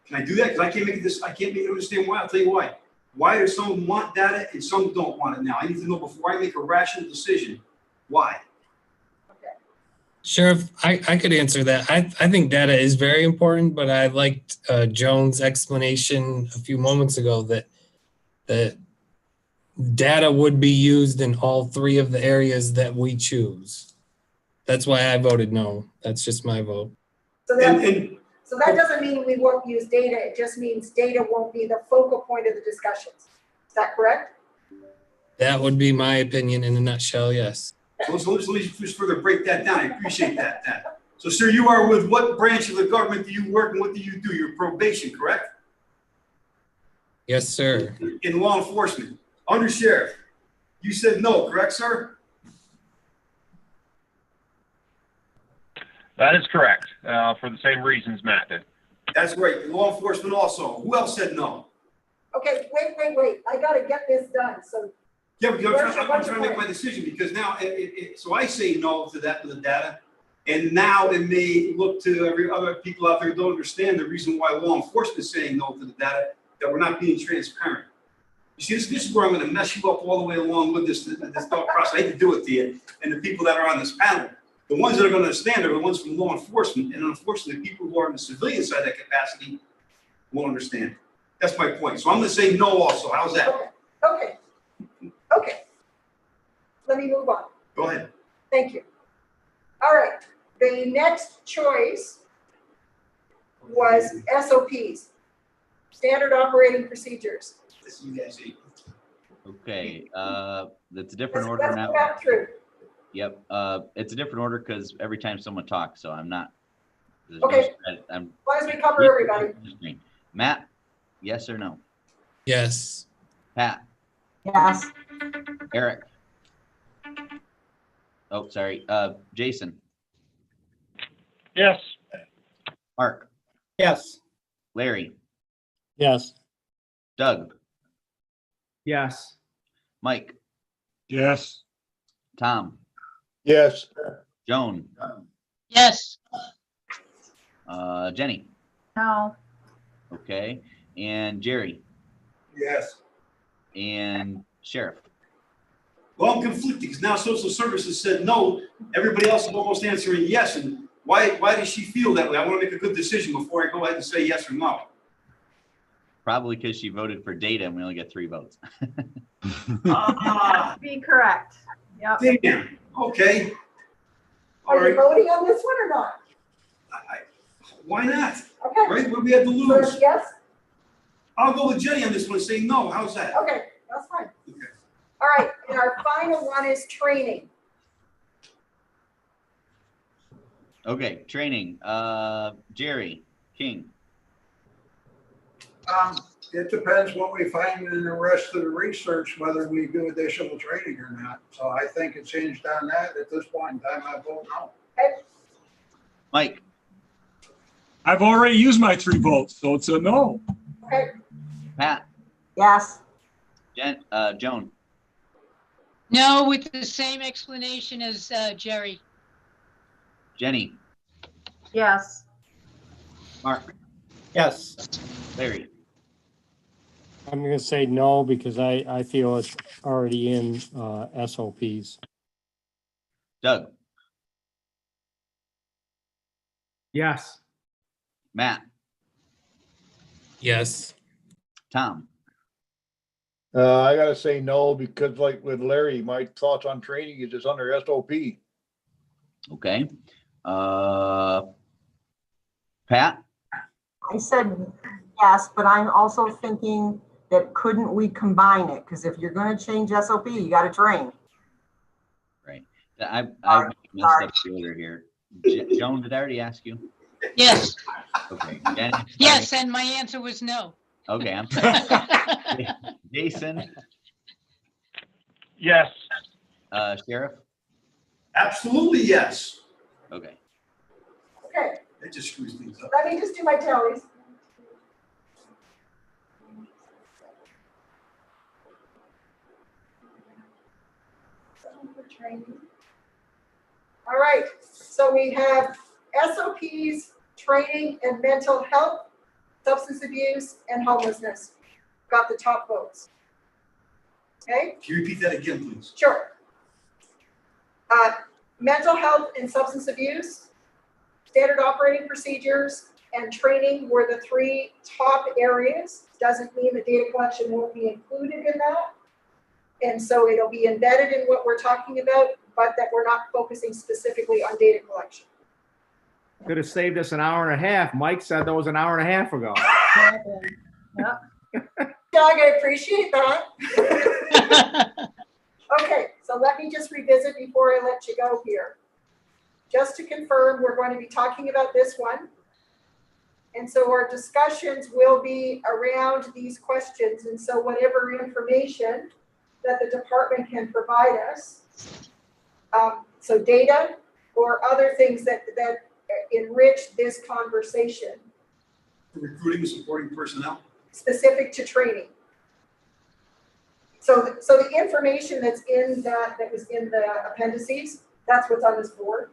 Can I do that? Because I can't make this. I can't make it understand why. I'll tell you why. Why do some want data and some don't want it now? I need to know before I make a rational decision. Why? Sheriff, I could answer that. I think data is very important, but I liked Joan's explanation a few moments ago that data would be used in all 3 of the areas that we choose. That's why I voted no. That's just my vote. So that doesn't mean we won't use data. It just means data won't be the focal point of the discussions. Is that correct? That would be my opinion in a nutshell, yes. So let me just further break that down. I appreciate that. So, sir, you are with what branch of the government do you work and what do you do? You're probation, correct? Yes, sir. In law enforcement. Under sheriff. You said no, correct, sir? That is correct, for the same reasons Matt did. That's right. In law enforcement also. Who else said no? Okay, wait. I gotta get this done, so. Yeah, because I'm trying to make my decision because now, so I say no to that with the data. And now it may look to every other people out there who don't understand the reason why law enforcement is saying no to the data, that we're not being transparent. You see, this is where I'm going to mess you up all the way along with this thought process. I hate to do it to you and the people that are on this panel. The ones that are going to understand are the ones from law enforcement. And unfortunately, people who are on the civilian side of that capacity won't understand. That's my point. So I'm going to say no also. How's that? Okay. Let me move on. Go ahead. Thank you. All right. The next choice was SOPs, standard operating procedures. Okay. It's a different order Let's now. go back through. Yep. It's a different order because every time someone talks, so I'm not. Okay. As long as we cover everybody. Matt, yes or no? Yes. Pat? Yes. Eric? Oh, sorry. Jason? Yes. Mark? Yes. Larry? Yes. Doug? Yes. Mike? Yes. Tom? Yes. Joan? Yes. Jenny? No. Okay. And Jerry? Yes. And Sheriff? Well, I'm conflicted because now social services said no. Everybody else is almost answering yes. And why does she feel that way? I want to make a good decision before I go ahead and say yes or no. Probably because she voted for data and we only get 3 votes. Be correct. Yep. Damn. Okay. All Are you right. voting on this one or not? Why not? Okay. Right? What do we have to lose? So yes? I'll go with Jenny on this one and say no. How's that? Okay, that's fine. Okay. All right, and our final one is training. Okay, training. Jerry King. It depends what we find in the rest of the research, whether we do additional training or not. So I think it's hinged on that. At this point in time, I vote no. Mike, I've already used my 3 votes, so it's a no. Okay, Pat, Yes. Joan, No, with the same explanation as Jerry. Jenny, Yes. Mark, Yes. Larry. I'm gonna say no because I feel it's already in SOPs. Doug, Yes. Matt, Yes. Tom, I gotta say no, because like with Larry, my thoughts on training is it's under SOP. okay. Pat, I said yes, but I'm also thinking that couldn't we combine it? Because if you're going to change SOP, you got to train. right. I Sorry. messed up the order here. Joan, did I already ask you? Yes, Okay. Jenny, yes, and my answer was no. okay, I'm sorry. Jason, Yes. Sheriff, Absolutely, yes. okay. okay. That just screws things up. Let me just do my tallies. All right, so we have SOPs, training and mental health, substance abuse, and homelessness. Got the top votes. Okay, Can you repeat that again, please? sure. Mental health and substance abuse, standard operating procedures, and training were the 3 top areas. Doesn't mean the data collection won't be included in that. And so it'll be embedded in what we're talking about, but that we're not focusing specifically on data collection. Could have saved us an hour and a half. Mike said that was an hour and a half ago. Yep. Doug, I appreciate that. Okay, so let me just revisit before I let you go here. Just to confirm, we're going to be talking about this one. And so our discussions will be around these questions. And so whatever information that the department can provide us, so data or other things that enrich this conversation. Recruiting and supporting personnel. Specific to training. So the information that's in that was in the appendices, that's what's on this board.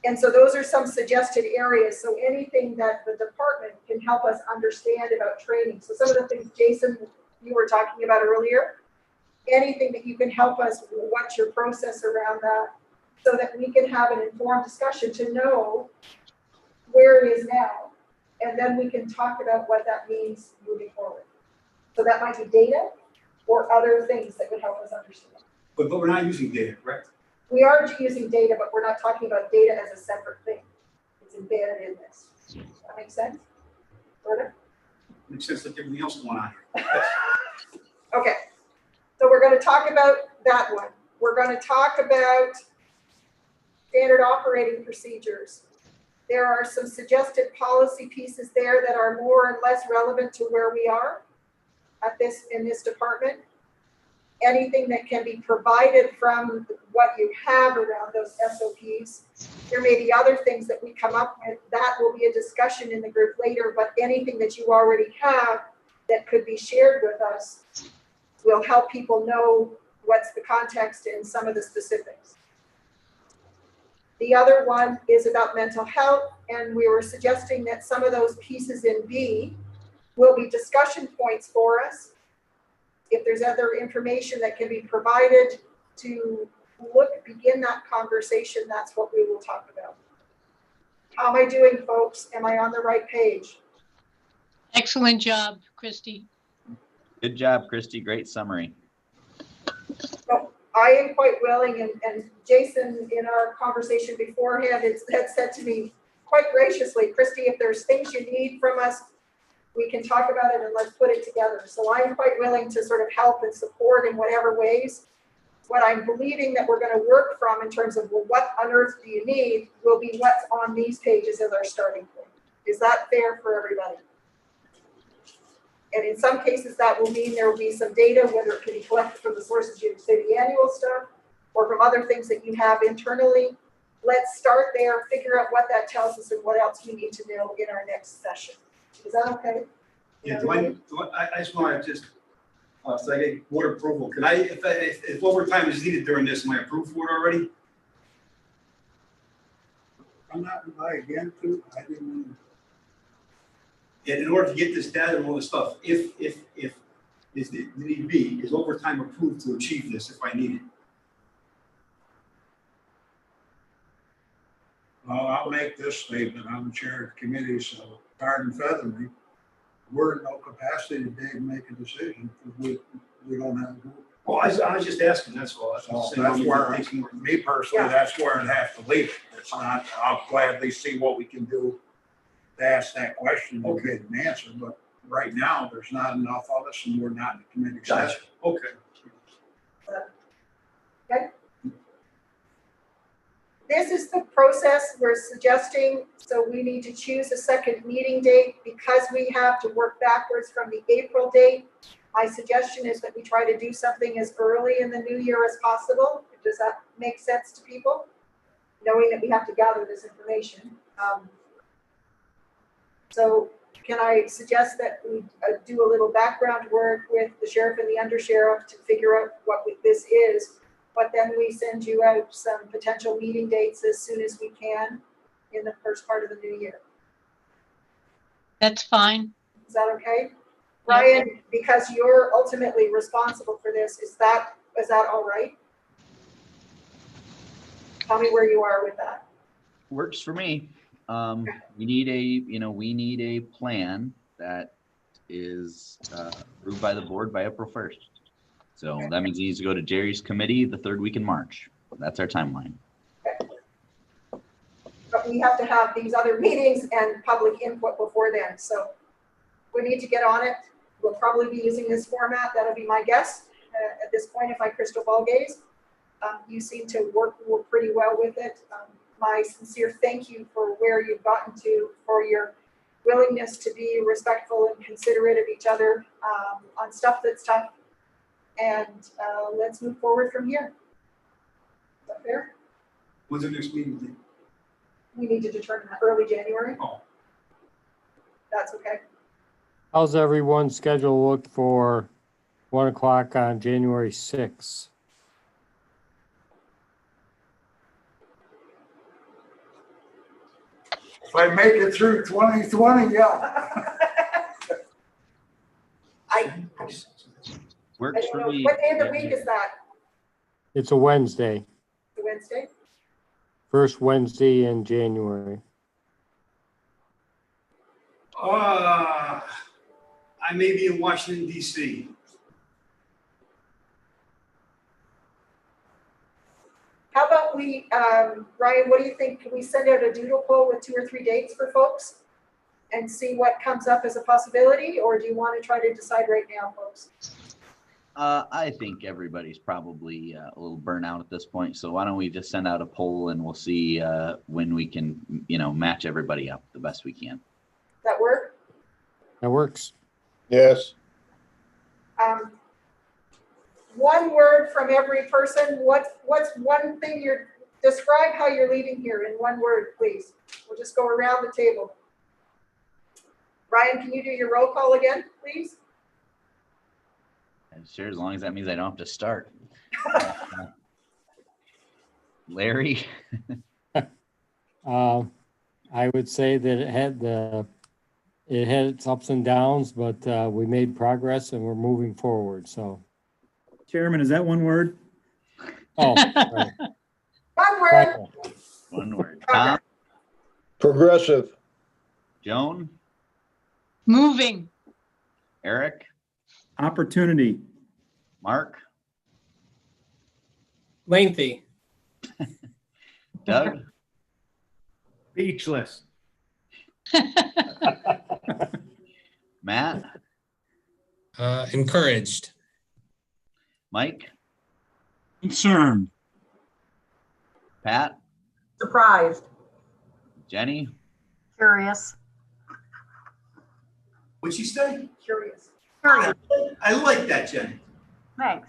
And so those are some suggested areas. So anything that the department can help us understand about training. So some of the things, Jason, you were talking about earlier, anything that you can help us, what's your process around that, so that we can have an informed discussion to know where it is now. And then we can talk about what that means moving forward. So that might be data or other things that would help us understand. But we're not using data, correct? We are using data, but we're not talking about data as a separate thing. It's embedded in this. Does that make sense? Berta? Makes sense like everything else going on here. Okay. So we're going to talk about that one. We're going to talk about standard operating procedures. There are some suggested policy pieces there that are more and less relevant to where we are at in this department. Anything that can be provided from what you have around those SOPs. There may be other things that we come up with. That will be a discussion in the group later, but anything that you already have that could be shared with us will help people know what's the context and some of the specifics. The other one is about mental health, and we were suggesting that some of those pieces in B will be discussion points for us. If there's other information that can be provided to begin that conversation, that's what we will talk about. How am I doing, folks? Am I on the right page? Excellent job, Christy. Good job, Christy. Great summary. So I am quite willing, and Jason, in our conversation beforehand, had said to me quite graciously, Christy, if there's things you need from us, we can talk about it and let's put it together. So I'm quite willing to sort of help and support in whatever ways. What I'm believing that we're going to work from in terms of, well, what on earth do you need, will be what's on these pages as our starting point. Is that fair for everybody? And in some cases, that will mean there will be some data, whether it can be collected from the sources you say the annual stuff, or from other things that you have internally. Let's start there, figure out what that tells us and what else we need to know in our next session. Is that okay? Yeah, I just want to so I get board approval. Can if overtime is needed during this, am I approved for it already? I'm not again, too. I didn't. And in order to get this data and all this stuff, if need be, is overtime approved to achieve this if I need it? Well, I'll make this statement. I'm the chair of the committee, so hard and feather me. We're in no capacity today to make a decision because we don't have. Well, I was just asking, that's all. That's where, me personally, that's where I'd have to leave it. It's not, I'll gladly see what we can do to ask that question and get an answer, but right now, there's not enough of us and we're not in the committee session. Okay. Okay. This is the process we're suggesting. So we need to choose a second meeting date because we have to work backwards from the April date. My suggestion is that we try to do something as early in the new year as possible. Does that make sense to people? Knowing that we have to gather this information. So can I suggest that we do a little background work with the sheriff and the undersheriff to figure out what this is, but then we send you out some potential meeting dates as soon as we can in the first part of the new year. That's fine. Is that okay? Ryan, because you're ultimately responsible for this, is that all right? Tell me where you are with that. Works for me. We need a plan that is approved by the board by April 1st. So that means it needs to go to Jerry's committee the third week in March. That's our timeline. But we have to have these other meetings and public input before then. So we need to get on it. We'll probably be using this format. That'll be my guess at this point if I crystal ball gaze. You seem to work pretty well with it. My sincere thank you for where you've gotten to, for your willingness to be respectful and considerate of each other on stuff that's tough. And let's move forward from here. Is that fair? When's the next meeting? We need to determine that early January. Oh. That's okay. How's everyone's schedule look for 1 o'clock on January 6th? If I make it through 2020, yeah. Works for me. What day of the week is that? It's a Wednesday, The Wednesday? first Wednesday in January. I may be in Washington, D.C. How about we, Ryan, what do you think? Can we send out a doodle poll with 2 or 3 dates for folks and see what comes up as a possibility? Or do you want to try to decide right now, folks? I think everybody's probably a little burnout at this point. So why don't we just send out a poll and we'll see when we can, match everybody up the best we can. That work? That works. Yes. One word from every person. What's one thing describe how you're leaving here in one word, please. We'll just go around the table. Ryan, can you do your roll call again, please? Sure, as long as that means I don't have to start. Larry? I would say that it had its ups and downs, but we made progress and we're moving forward. So, Chairman, is that one word? oh, right. One word. One word. Tom? Progressive. Joan? Moving. Eric? Opportunity. Mark? Lengthy. Doug? Speechless. Matt? Encouraged. Mike? Concerned. Pat? Surprised. Jenny? Curious. What'd she say? Curious. Period. I like that, Jenny. Thanks.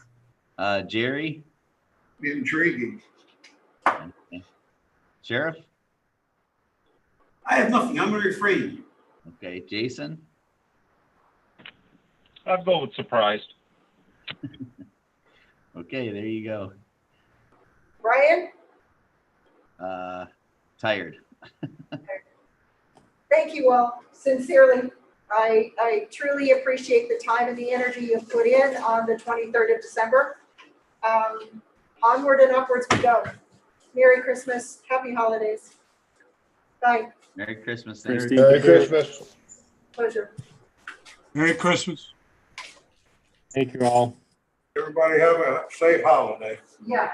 Jerry? Intriguing. Okay. Sheriff? I have nothing. I'm going to refrain. Okay. Jason? I'll go with surprised. Okay, there you go. Brian? Tired. Thank you all, sincerely. I truly appreciate the time and the energy you've put in on the 23rd of December. Onward and upwards we go. Merry Christmas, happy holidays. Bye. Merry Christmas. Christy. Merry Christmas. Pleasure. Merry Christmas. Thank you all. Everybody have a safe holiday. Yeah.